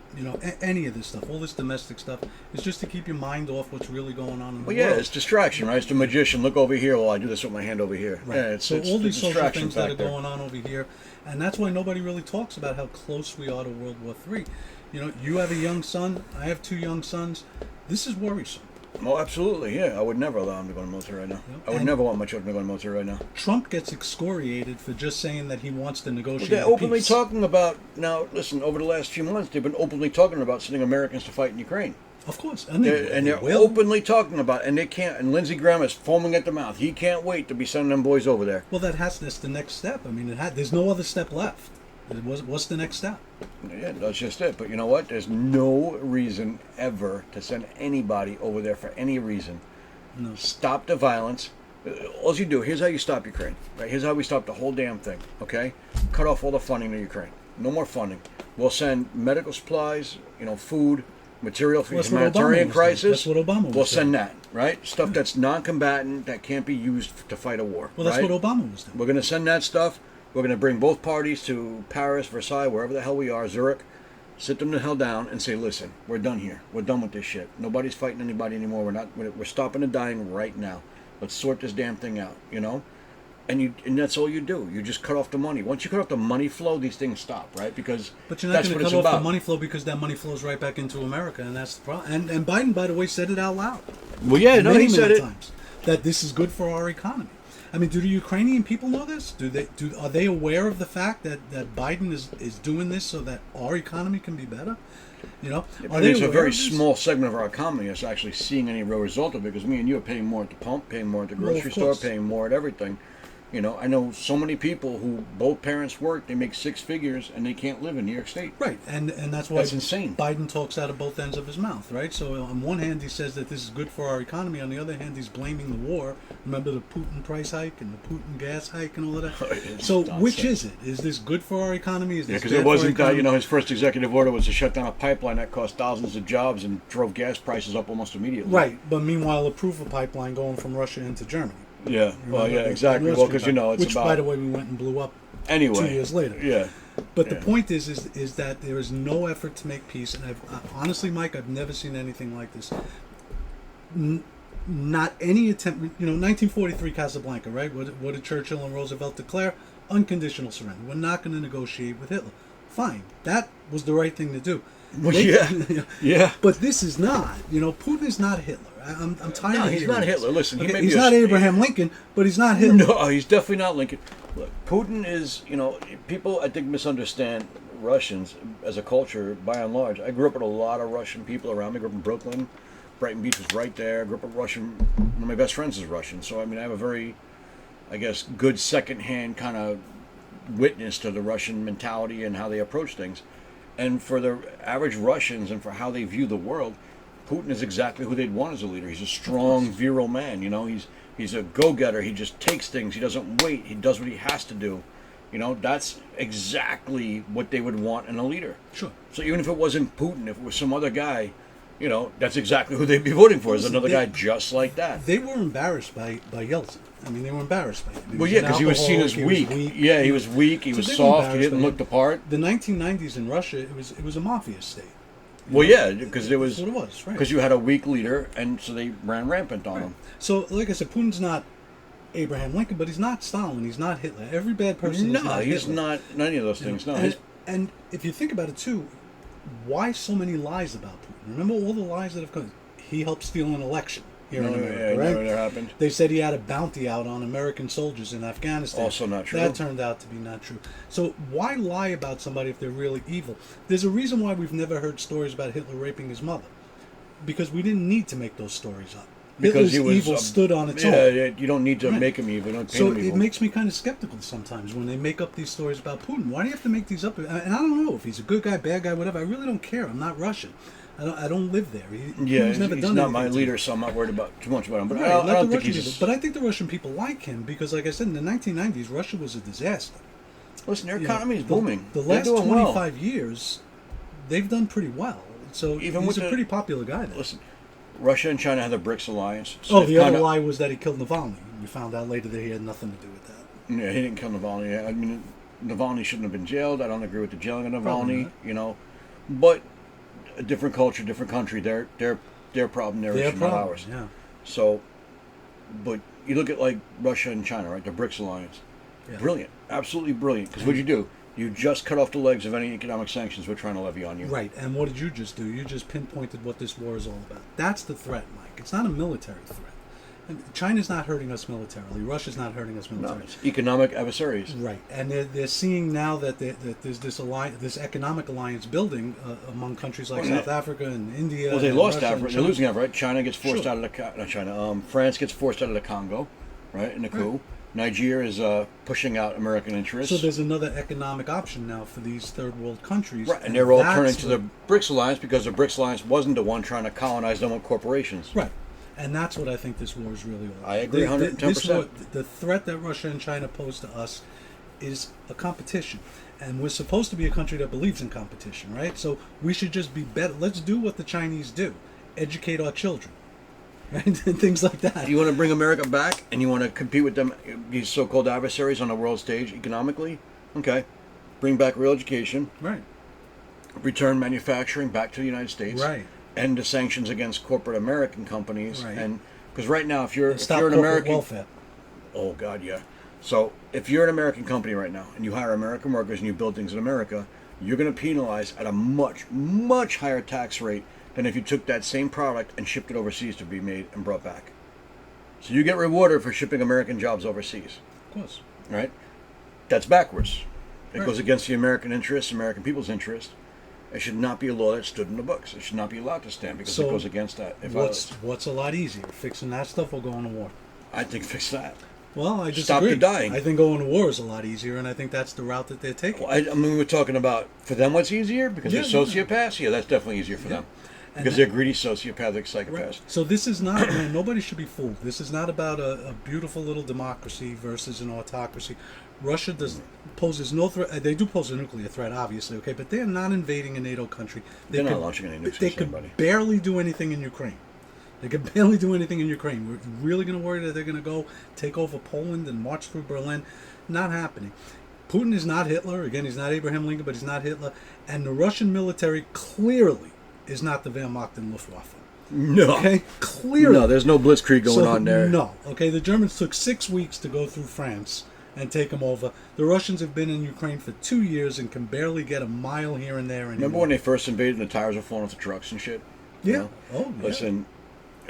any of this stuff, all this domestic stuff, is just to keep your mind off what's really going on in the Well, yeah, world. it's distraction, right? It's the magician. Look over here. Well, I do this with my hand over here. Right. Yeah, it's So all the these social distraction things that factor. are going on over here, and that's why nobody really talks about how close we are to World War III. You have a young son. I have two young sons. This is worrisome. Oh, absolutely. Yeah, I would never allow him to go to the military right now. I would And- never want my children to go to the military right now. Trump gets excoriated for just saying that he wants to Well, negotiate they're a openly peace. talking about now. Listen, over the last few months, they've been openly talking about sending Americans to fight in Ukraine. Of course, and they They're will. openly talking about it, and they can't. And Lindsey Graham is foaming at the mouth. He can't wait to be sending them boys over there. Well, that's the next step. I mean, there's no other step left. What's the next step? Yeah, that's just it. But you know what? There's no reason ever to send anybody over there for any reason. No. Stop the violence. All you do, here's how you stop Ukraine. Right? Here's how we stop the whole damn thing. Okay? Cut off all the funding to Ukraine. No more funding. We'll send medical supplies, food, material for Well, the that's what Obama humanitarian was doing. crisis. That's what Obama was We'll doing. send that, right? Stuff that's non-combatant that can't be used to fight a war. Well, that's right? what Obama was doing. We're going to send that stuff. We're going to bring both parties to Paris, Versailles, wherever the hell we are, Zurich, sit them the hell down and say, listen, we're done here. We're done with this shit. Nobody's fighting anybody anymore. We're stopping the dying right now. Let's sort this damn thing out, And that's all you do. You just cut off the money. Once you cut off the money flow, these things stop, right? Because But you're not that's going what to it's cut off about. the money flow because that money flows right back into America, and that's the problem. And Biden, by the way, said it out loud. Well, yeah, many, he said many it. times that this is good for our economy. I mean, do the Ukrainian people know this? Are they aware of the fact that Biden is doing this so that our economy can be better? Are But they it's a aware very of this? small segment of our economy that's actually seeing any real result of it, because me and you are paying more at the pump, paying more at the Well, of grocery store, course. paying more at everything. I know so many people who both parents work, they make six figures, and they can't live in New York State. Right, and that's why That's insane. Biden talks out of both ends of his mouth, right? So on one hand, he says that this is good for our economy. On the other hand, he's blaming the war. Remember the Putin price hike and the Putin gas hike and all of that? It's So nonsense. which is it? Is this good for our economy? Is Yeah, this because bad it for our wasn't that, economy? his first executive order was to shut down a pipeline that cost thousands of jobs and drove gas prices up almost immediately. Right, but meanwhile, approve a pipeline going from Russia into Germany. Yeah, well, Remember yeah, the exactly. Nord Well, Stream because, pipeline, it's which, about... by the way, we went and blew up Anyway. 2 years later. Yeah. But the Yeah. point is that there is no effort to make peace, and honestly, Mike, I've never seen anything like this. Not any attempt. 1943 Casablanca, right? What did Churchill and Roosevelt declare? Unconditional surrender. We're not going to negotiate with Hitler. Fine, that was the right thing to do. Well, yeah. Yeah. But this is not. Putin is not Hitler. I'm tired No, of he's hearing not this. Hitler. Listen, he Okay, may be he's a- not Abraham Lincoln, but he's not Hitler. No, he's definitely not Lincoln. Look, Putin is, people I think misunderstand Russians as a culture by and large. I grew up with a lot of Russian people around me. I grew up in Brooklyn. Brighton Beach was right there. I grew up with Russian. One of my best friends is Russian. So, I have a very, I guess, good secondhand kind of witness to the Russian mentality and how they approach things. And for the average Russians and for how they view the world, Putin is exactly who they'd want as a leader. He's a strong, virile man. He's a go-getter. He just takes things. He doesn't wait. He does what he has to do. That's exactly what they would want in a leader. Sure. So even if it wasn't Putin, if it was some other guy, you know, that's exactly who they'd be voting for. Is Listen, another they- guy just like that. They were embarrassed by Yeltsin. I mean, they were embarrassed by him. Well, yeah, because he was seen as alcoholic, weak. Yeah, he was weak. He So was they were soft. He embarrassed didn't by look him. the part. The 1990s in Russia, it was a mafia state. Well, yeah, because there was That's what it was, right? because you had a weak leader, and so they ran rampant on him. So, like I said, Putin's not Abraham Lincoln, but he's not Stalin. He's not Hitler. Every bad person is No, not he's Hitler. not any of those things. No, And if you think about it too, why so many lies about Putin? Remember all the lies that have come. He helped steal an election here in America, yeah, right? never happened. They said he had a bounty out on American soldiers in Afghanistan. Also not true. That turned out to be not true. So why lie about somebody if they're really evil? There's a reason why we've never heard stories about Hitler raping his mother. Because we didn't need to make those stories up. Because Hitler's he was evil stood on its own. Yeah, you don't need to Right. make him evil. You don't paint So him it evil. makes me kind of skeptical sometimes when they make up these stories about Putin. Why do you have to make these up? And I don't know if he's a good guy, bad guy, whatever. I really don't care. I'm not Russian. I don't live there. Yeah, Putin's never he's done not my anything to leader, me. so I'm not worried about too much about him. But Right, I not don't the think Russian he's. people. But I think the Russian people like him because, like I said, in the 1990s, Russia was a disaster. Listen, their You know, economy is booming. The They're last doing 25 well. years, they've done pretty well. So Even he's with a the- pretty popular guy there. Listen, Russia and China have the BRICS alliance. So Oh, they've the other kinda- lie was that he killed Navalny. We found out later that he had nothing to do with that. Yeah, he didn't kill Navalny. I mean, Navalny shouldn't have been jailed. I don't agree with the jailing of Probably Navalny. not. You know, but a different culture, different country. Their problem, their They have issue, not problems, ours. yeah. So, but you look at like Russia and China, right? The BRICS alliance, Yeah. brilliant, absolutely brilliant. Because what'd you do? You just cut off the legs of any economic sanctions we're trying to levy on you. Right, and what did you just do? You just pinpointed what this war is all about. That's the threat, Mike. It's not a military threat. And China's not hurting us militarily. Russia's not hurting us No, militarily. it's economic adversaries. Right, and they're seeing now that there's this alliance, this economic alliance building among countries like Well, South Africa and India. Well, they and lost Russia and Africa. They're China. losing Africa, right? China gets forced Sure. out of the not China. France gets forced out of the Congo, right? In the coup. Right. Nigeria is pushing out American interests. So there's another economic option now for these third world countries. right, and they're all that's turning to what- the BRICS alliance because the BRICS alliance wasn't the one trying to colonize them with corporations. Right. And that's what I think this war is really all about. I agree This 110%. war, the threat that Russia and China pose to us is a competition. And we're supposed to be a country that believes in competition, right? So we should just be better. Let's do what the Chinese do. Educate our children. Right? And things like that. You want to bring America back and you want to compete with them, these so-called adversaries on the world stage economically? Okay. Bring back real education. Right. Return manufacturing back to the United States. Right. End the sanctions against corporate American companies. Right. And because right now, if you're And if stop you're an corporate American, welfare. oh God, yeah. So if you're an American company right now and you hire American workers and you build things in America, you're going to penalize at a much, much higher tax rate than if you took that same product and shipped it overseas to be made and brought back. So you get rewarded for shipping American jobs overseas, Of course. right? That's backwards. It Right. goes against the American interest, American people's interest. It should not be a law that stood in the books. It should not be allowed to stand because So it goes against that. If What's a lot easier, fixing that stuff or going to war? I think fix that. Well, I disagree. Stop the dying. I think going to war is a lot easier, and I think that's the route that they're taking. Well, I mean, we're talking about for them what's easier because Yeah, they're yeah. sociopaths. Yeah, that's definitely easier for them And because that- they're greedy sociopathic psychopaths. Right. So this is not, man, nobody should be fooled. This is not about a beautiful little democracy versus an autocracy. Russia poses no threat. They do pose a nuclear threat, obviously, okay, but they're not invading a NATO country. They're not launching any nukes They against could anybody. barely do anything in Ukraine. They could barely do anything in Ukraine. We're really going to worry that they're going to go take over Poland and march through Berlin. Not happening. Putin is not Hitler. Again, he's not Abraham Lincoln, but he's not Hitler. And the Russian military clearly is not the Wehrmacht and Luftwaffe. No. Okay? Clearly. No, there's no blitzkrieg going on there. No. Okay, the Germans took 6 weeks to go through France and take them over. The Russians have been in Ukraine for 2 years and can barely get a mile here and there anymore. Remember when they first invaded and the tires were falling off the trucks and shit? You Yeah. know? Oh, yeah. Listen.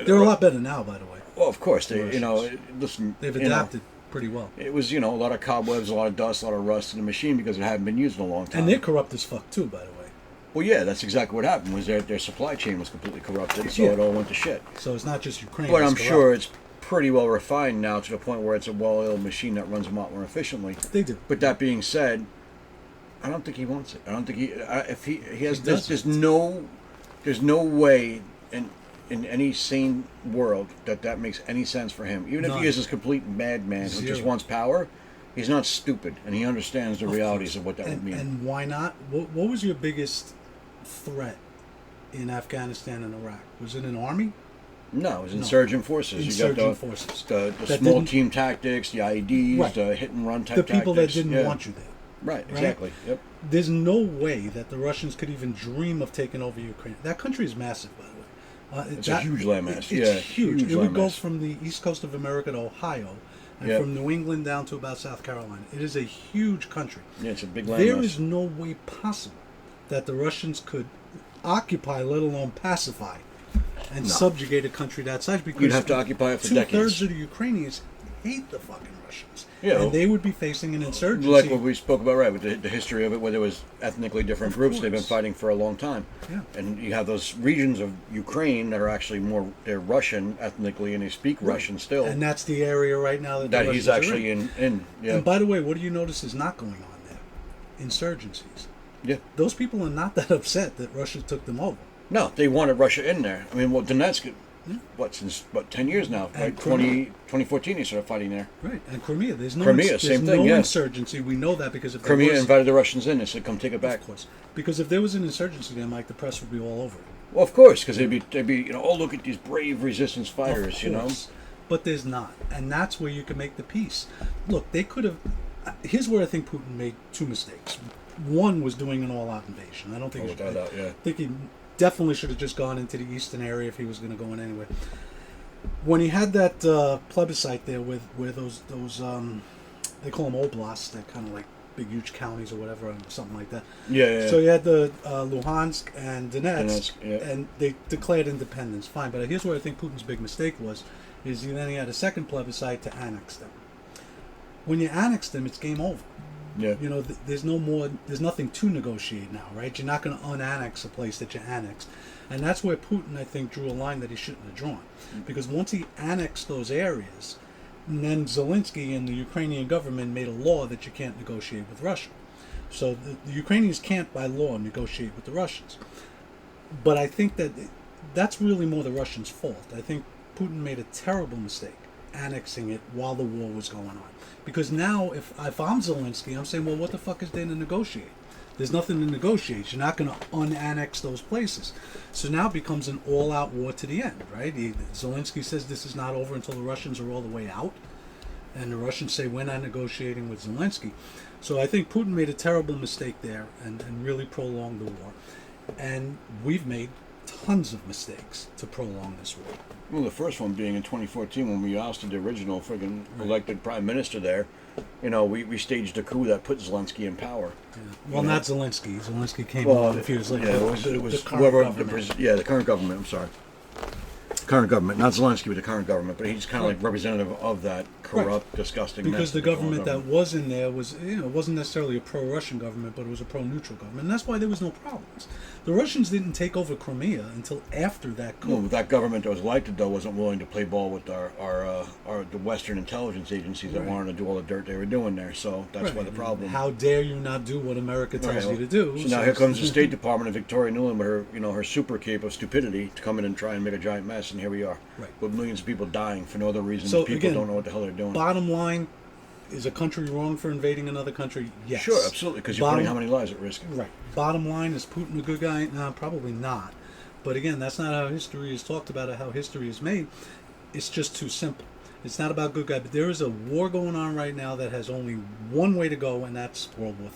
They're a lot better now, by the way. Well, of course they. The You know, Russians. listen. They've you know, adapted pretty well. it was a lot of cobwebs, a lot of dust, a lot of rust in the machine because it hadn't been used in a long time. And they're corrupt as fuck, too, by the way. Well, yeah, that's exactly what happened. Was their supply chain was completely corrupted, so Yeah. it all went to shit. So it's not just Ukraine. But that's I'm corrupt. sure it's pretty well refined now to the point where it's a well-oiled machine that runs a lot more efficiently. They do. But that being said, I don't think he wants it. I don't think if he has He there's doesn't. there's no way in any sane world that makes any sense for him. Even if None. he is this complete madman who just Zero. wants power, he's not stupid and he understands the realities of what that would And, mean. and why not? What was your biggest threat in Afghanistan and Iraq? Was it an army? No, it was No. insurgent forces. Insurgent you got forces. the That small didn't- team tactics, the IEDs, Right. the hit and run type The people tactics. that didn't Yeah. want you there. Right, exactly. Yep. There's no way that the Russians could even dream of taking over Ukraine. That country is massive, by the way. It's a huge landmass. It's Yeah, huge. huge It would go landmass. from the east coast of America to Ohio, and Yep. from New England down to about South Carolina. It is a huge country. Yeah, it's a big landmass. There is no way possible that the Russians could occupy, let alone pacify, and No. subjugate a country that size. Because You'd have to occupy it for decades. 2/3 of the Ukrainians hate the fucking Russians. Yeah, well- And they would be facing an insurgency. Like what we spoke about, right, with the history of it, where there was ethnically different Of groups. They've been course. fighting for a long time. Yeah. And you have those regions of Ukraine that are actually they're Russian ethnically, and they speak Russian still. And that's the area right now that, the that he's Russians are actually in. Yeah. And by the way, what do you notice is not going on there? Insurgencies. Yeah. Those people are not that upset that Russia took them over. No, they wanted Russia in there. I mean, well, Donetsk, since 10 years now, And right? Crimea. 2014 they started fighting there. Right. And Crimea. There's no, Crimea, there's same no thing, yeah. insurgency. We know that because if there Crimea was, invited the Russians in. They said, come take it back. of course. Because if there was an insurgency there, Mike, the press would be all over it. Well, of course, because they'd be, oh, look at these brave resistance fighters, Of you know? course. But there's not. And that's where you can make the peace. Look, they could have... Here's where I think Putin made two mistakes. One was doing an all-out invasion. I don't think Oh, he should, without doubt, yeah. I think he definitely should have just gone into the eastern area if he was going to go in anyway. When he had that plebiscite there with where those they call them oblasts, they're kind of like big huge counties or whatever, or something like that. Yeah. So you had the Luhansk and Donetsk, Donetsk, yeah. and they declared independence. Fine, but here's where I think Putin's big mistake was: is then he had a second plebiscite to annex them. When you annex them, it's game over. Yeah. You know, there's no more. There's nothing to negotiate now, right? You're not going to unannex a place that you annexed, and that's where Putin, I think, drew a line that he shouldn't have drawn, because once he annexed those areas, and then Zelensky and the Ukrainian government made a law that you can't negotiate with Russia. So the Ukrainians can't, by law, negotiate with the Russians. But I think that that's really more the Russians' fault. I think Putin made a terrible mistake annexing it while the war was going on. Because now, if I'm Zelensky, I'm saying, well, what the fuck is there to negotiate? There's nothing to negotiate. You're not going to unannex those places. So now it becomes an all-out war to the end, right? Zelensky says this is not over until the Russians are all the way out. And the Russians say, we're not negotiating with Zelensky. So I think Putin made a terrible mistake there and really prolonged the war. And we've made tons of mistakes to prolong this war. Well, the first one being in 2014 when we ousted the original friggin' elected prime minister there. You know, we staged a coup that put Zelensky in power. Yeah. Well, You know? not Zelensky. Zelensky came Well, on a few years later. yeah, it was the current whoever government. the current government. I'm sorry, current government, not Zelensky, but the current government. But he's kind of like representative of that corrupt, disgusting. mess Because the that they call government that was in there was, wasn't necessarily a pro-Russian government, but it was a pro-neutral government, and that's why there was no problems. The Russians didn't take over Crimea until after that coup. Well, that government that was elected though wasn't willing to play ball with the Western intelligence agencies that Right. wanted to do all the dirt they were doing there. So that's Right. why the problem. How dare you not do what America tells Right. you to do? So now here comes the State Department of Victoria Nuland with her super cape of stupidity to come in and try and make a giant mess, and here we are, Right. with millions of people dying for no other reason. So, People again, don't know what the hell they're doing. Bottom line, is a country wrong for invading another country? Yes. Sure, absolutely, because you're putting how many lives at risk? Right. Bottom line, is Putin a good guy? No, probably not. But again, that's not how history is talked about or how history is made. It's just too simple. It's not about good guy. But there is a war going on right now that has only one way to go, and that's World War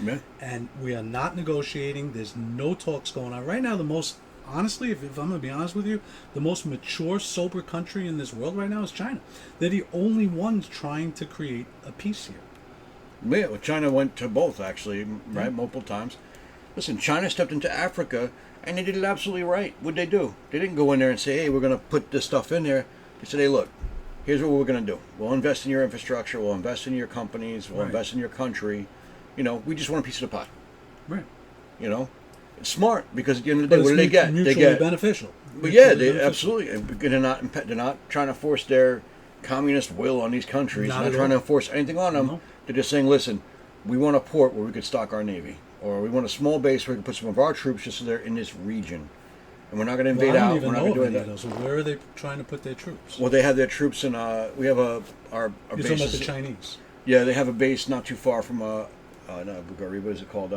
III. Yeah. And we are not negotiating. There's no talks going on. Right now, honestly, if I'm going to be honest with you, the most mature, sober country in this world right now is China. They're the only ones trying to create a peace here. Yeah, well, China went to both, actually, right, multiple times. Listen, China stepped into Africa, and they did it absolutely right. What'd they do? They didn't go in there and say, hey, we're going to put this stuff in there. They said, hey, look, here's what we're going to do. We'll invest in your infrastructure. We'll invest in your companies. We'll Right. invest in your country. We just want a piece of the pie. Right. It's smart, because at the end of the But day, what do they it's get? mutually They get beneficial. But yeah, Mutually they beneficial. absolutely. And they're not trying to force their communist will on these countries. Not They're at not trying all. to force anything on them. No. They're just saying, listen, we want a port where we could stock our navy, or we want a small base where we can put some of our troops just so they're in this region, and we're not going to Well, invade I don't out. even We're not know going to of do any of that. those. So where are they trying to put their troops? Well, they have their troops in. We have our You're base. talking about the Chinese. Yeah, they have a base not too far from no, Bulgaria. What is it called?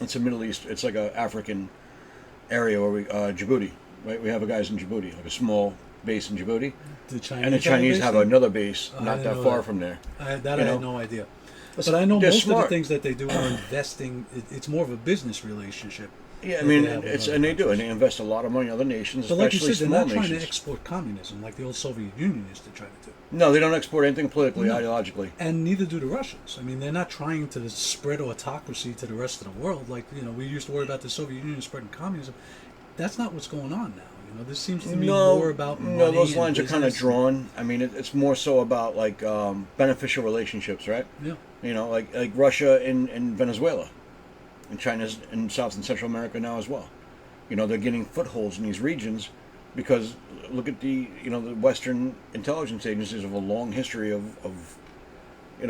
It's a Middle East. It's like a African area where we Djibouti, right? We have a guys in Djibouti, like a small base in Djibouti, The Chinese and the Chinese have there? another base Oh, I not didn't that know far that. from there. I You had know, no idea. Listen, But I know they're most of the smart. things that they do are investing. It's more of a business relationship. Yeah, I that mean, they have with it's other and they do, and countries. they invest a lot of money in other nations, But like you especially said, they're small not trying to nations. export communism like the old Soviet Union used to try to do. No, they don't export anything politically, No. ideologically. And neither do the Russians. I mean, they're not trying to spread autocracy to the rest of the world. Like, we used to worry about the Soviet Union spreading communism. That's not what's going on now. This seems to me more about money. No, those and lines are kind of business. drawn. I mean, it's more so about like beneficial relationships, right? Yeah. Like Russia and Venezuela, and China's in South and Central America now as well. They're getting footholds in these regions because look at the Western intelligence agencies have a long history of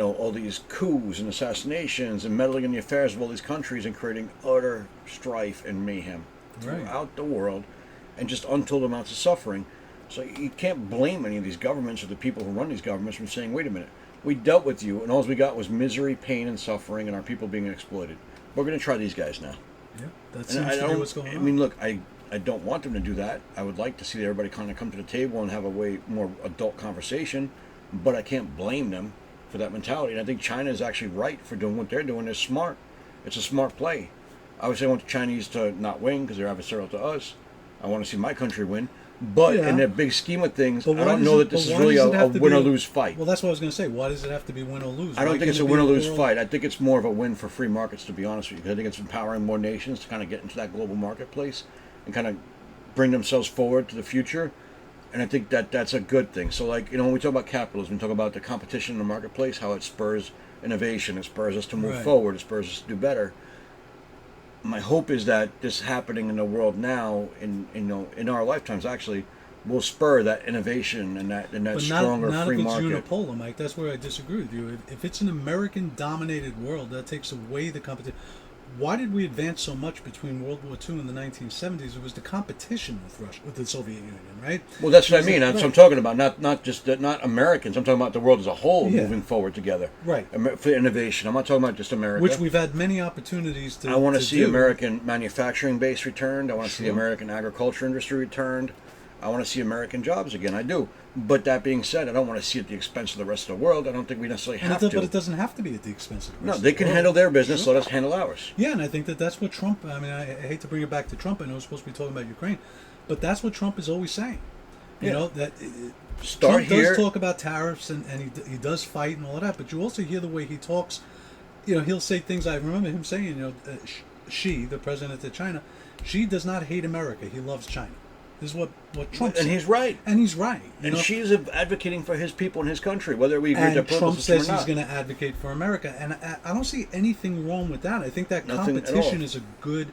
all these coups and assassinations and meddling in the affairs of all these countries and creating utter strife and mayhem Right. throughout the world and just untold amounts of suffering. So you can't blame any of these governments or the people who run these governments from saying, wait a minute, we dealt with you and all we got was misery, pain, and suffering and our people being exploited. We're going to try these guys now. Yeah. That And seems to be what's going on. I mean, look, I don't want them to do that. I would like to see everybody kind of come to the table and have a way more adult conversation, but I can't blame them for that mentality. And I think China is actually right for doing what they're doing. They're smart. It's a smart play. Obviously, I want the Chinese to not win because they're adversarial to us. I want to see my country win. But Yeah. in the big scheme of things, But I why don't does know it- that this but is why really does a it have to win be or a- lose fight. Well, that's what I was going to say. Why does it have to be win or lose? I don't Why think it's a can't it win or be lose world- fight. I think it's more of a win for free markets, to be honest with you. I think it's empowering more nations to kind of get into that global marketplace and kind of bring themselves forward to the future. And I think that that's a good thing. So, like, when we talk about capitalism, we talk about the competition in the marketplace, how it spurs innovation, it spurs us to move Right. forward, it spurs us to do better. My hope is that this happening in the world now, in our lifetimes, actually, will spur that innovation and that But stronger not free if it's market. unipolar, Mike. That's where I disagree with you. If it's an American-dominated world, that takes away the competition. Why did we advance so much between World War II and the 1970s? It was the competition with Russia, with the Soviet Union, right? Well, that's what I mean. Right. That's what I'm talking about. Not Americans. I'm talking about the world as a whole Yeah. moving forward together. Right. For innovation. I'm not talking about just America. Which we've had many opportunities to. I want to to see do. American manufacturing base returned. I want to see the Sure. American agriculture industry returned. I want to see American jobs again. I do. But that being said, I don't want to see it at the expense of the rest of the world. I don't think we necessarily have to. But it doesn't have to be at the expense of the No, rest they of the can world. handle their business. Sure. Let us handle ours. Yeah, and I think that's what Trump. I mean, I hate to bring it back to Trump. I know we're supposed to be talking about Ukraine, but that's what Trump is always saying. You Yeah. know that Start Trump here. does talk about tariffs and he does fight and all of that, but you also hear the way he talks. He'll say things. I remember him saying, she, the president of China, she does not hate America. He loves China. This is what Trump said. And he's right. And he's right. And she's advocating for his people and his country, whether we agree with their And political Trump system says or he's not. going to advocate for America, and I don't see anything wrong with that. I think that Nothing at competition all. is a good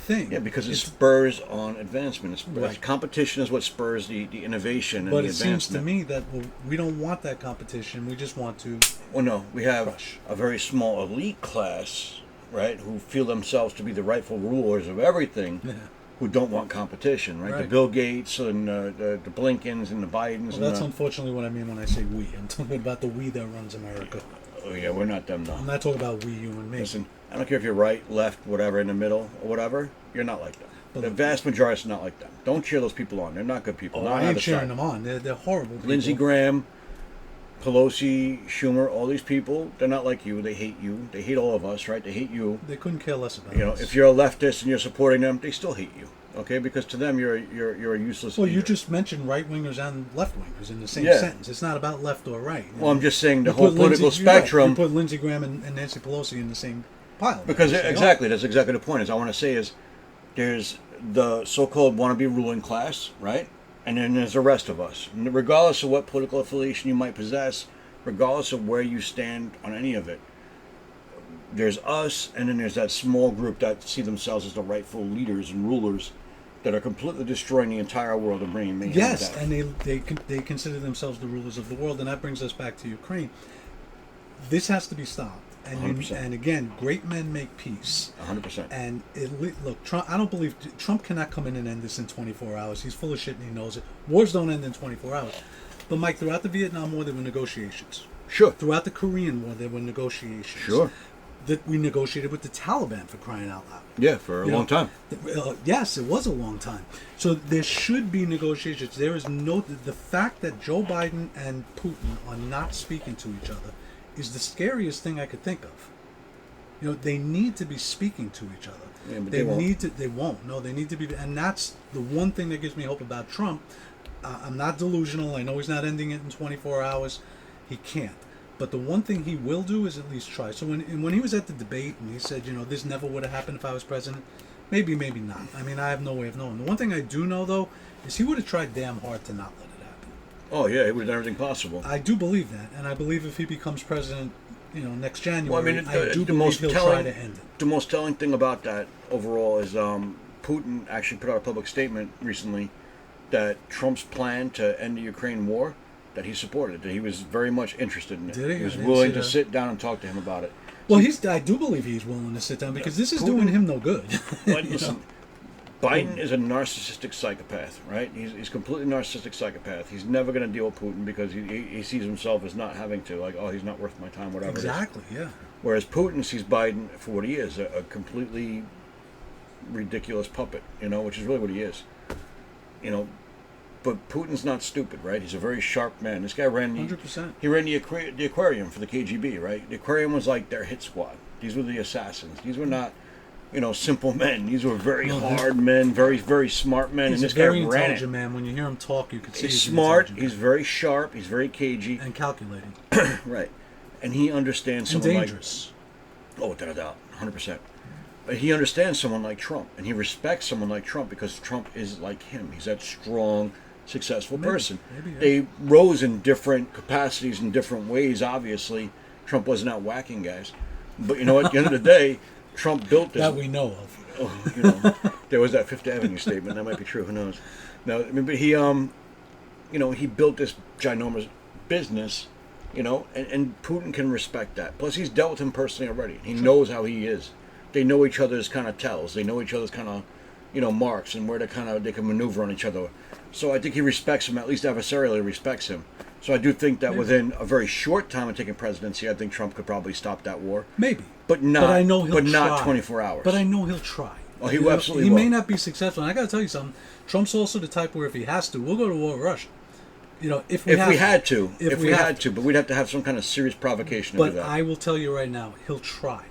thing. Yeah, because it It's- spurs on advancement. Right. Competition is what spurs the innovation and But the it seems advancement. to me that we don't want that competition. We just want to. Well, no, we have Crush. a very small elite class, right, who feel themselves to be the rightful rulers of everything, who don't want competition, right? The Right. Bill Gates and the Blinkens and the Bidens. Well, that's and unfortunately what I mean when I say we. I'm talking about the we that runs America. oh yeah, we're not them I'm though. not talking about we, you, and me. Listen, I don't care if you're right, left, whatever, in the middle or whatever. You're not like them. But- The vast majority is not like them. Don't cheer those people on. They're not good people. Oh, not I on ain't either cheering side. them on. They're horrible people. Lindsey Graham, Pelosi, Schumer, all these people, they're not like you. They hate you. They hate all of us, right? They hate you. They couldn't care less about us. If you're a leftist and you're supporting them, they still hate you. Okay, because to them you're a useless. Well, you leader. just mentioned right wingers and left wingers in the same Yeah. sentence. It's not about left or right. Well, I'm just saying the You whole put political Lindsey- you're right. spectrum. You put Lindsey Graham and Nancy Pelosi in the same pile. Because They are. exactly, that's exactly the point. Is I want to say is there's the so-called wannabe ruling class, right? And then there's the rest of us. And regardless of what political affiliation you might possess, regardless of where you stand on any of it, there's us, and then there's that small group that see themselves as the rightful leaders and rulers that are completely destroying the entire world and bringing mayhem Yes, down. and they consider themselves the rulers of the world, and that brings us back to Ukraine. This has to be stopped. And 100%. and again, great men make peace. 100%. And look, Trump. I don't believe Trump cannot come in and end this in 24 hours. He's full of shit and he knows it. Wars don't end in 24 hours. But Mike, throughout the Vietnam War, there were negotiations. Sure. Throughout the Korean War, there were negotiations. Sure. that we negotiated with the Taliban, for crying out loud. Yeah, for a long time. Yes, it was a long time. So there should be negotiations. There is no... The fact that Joe Biden and Putin are not speaking to each other is the scariest thing I could think of. They need to be speaking to each other. Yeah, but they won't. need to. They won't. No, they need to be. And that's the one thing that gives me hope about Trump. I'm not delusional. I know he's not ending it in 24 hours. He can't. But the one thing he will do is at least try. So when he was at the debate and he said, this never would have happened if I was president, maybe not. I mean, I have no way of knowing. The one thing I do know, though, is he would have tried damn hard to not let it happen. Oh, yeah, he would have done everything possible. I do believe that. And I believe if he becomes president, next January, Well, I mean, I do believe he'll try to end it. The most telling thing about that overall is Putin actually put out a public statement recently that Trump's plan to end the Ukraine war, that he supported, that he was very much interested in it. Did he? He was willing to sit down and talk to him about it. Well, I do believe he's willing to sit down because this is doing him no good. Listen, Biden is a narcissistic psychopath, right? He's completely narcissistic psychopath. He's never going to deal with Putin because he sees himself as not having to, like, oh, he's not worth my time, whatever Exactly, it is. yeah. Whereas Putin sees Biden for what he is, a completely ridiculous puppet, which is really what he is. But Putin's not stupid, right? He's a very sharp man. This guy ran 100%. He ran the aquarium for the KGB, right? The aquarium was like their hit squad. These were the assassins. These were not, simple men. These were very hard men, very, very smart men. He's and this a very guy ran intelligent it. man. When you hear him talk, you can see He's an smart. intelligent He's man. very sharp. He's very cagey. And calculating. Right. And he understands And someone dangerous. like... Oh, without a doubt. 100%. But he understands someone like Trump. And he respects someone like Trump because Trump is like him. He's that strong, successful person. Maybe, yeah. They rose in different capacities in different ways, obviously. Trump wasn't out whacking guys. But at the end of the day, Trump built this. That we know of. There was that Fifth Avenue statement. That might be true. Who knows? No, I mean, but he, he built this ginormous business, and Putin can respect that. Plus, he's dealt with him personally already. He knows how he is. They know each other's kind of tells. They know each other's kind of, marks and where they can maneuver on each other. So I think he respects him, at least adversarially respects him. So I do think that within a very short time of taking presidency, I think Trump could probably stop that war. Maybe. But not. But I know he'll try. Not 24 hours. But I know he'll try. Oh, he absolutely He will. may not be successful. And I got to tell you something. Trump's also the type where if he has to, we'll go to war with Russia. If we had to, but we'd have to have some kind of serious provocation to do But that. I will tell you right now, he'll try.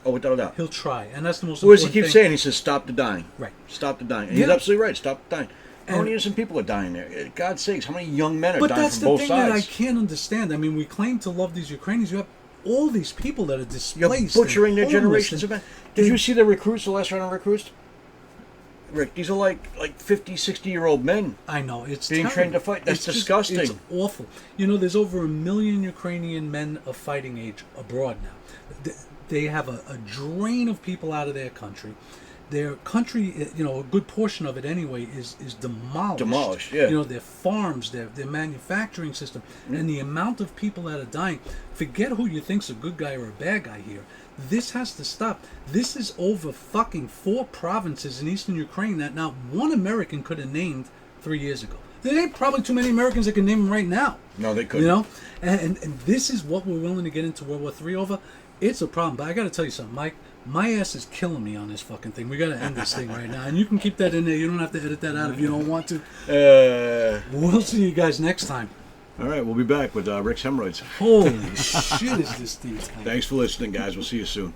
Oh, without a doubt. He'll try, and that's the most What does important he keep thing. saying? He says, "Stop the dying." Right. Stop the dying. And Yeah. he's absolutely right. Stop the dying. How And- many innocent people are dying there? God's sakes, how many young men are But dying that's from the both thing sides? that I can't understand. I mean, we claim to love these Ukrainians. You have all these people that are You're displaced. butchering and their homeless generations and- of men. Did you see the recruits, the last round of recruits? Rick, these are like 50, 60-year-old men. I know it's being terrible. trained to fight. That's It's just- disgusting. It's awful. There's over 1 million Ukrainian men of fighting age abroad now. They have a drain of people out of their country. Their country, a good portion of it anyway, is demolished. Demolished, yeah. Their farms, their manufacturing system, and the amount of people that are dying. Forget who you think's a good guy or a bad guy here. This has to stop. This is over fucking 4 provinces in eastern Ukraine that not one American could have named 3 years ago. There ain't probably too many Americans that can name them right now. No, they couldn't. And this is what we're willing to get into World War III over. It's a problem. But I got to tell you something, Mike. My ass is killing me on this fucking thing. We got to end this thing right now. And you can keep that in there. You don't have to edit that out if you don't want to. We'll see you guys next time. All right, we'll be back with Rick's Hemorrhoids. Holy shit, is this thing tight. Thanks for listening, guys. We'll see you soon.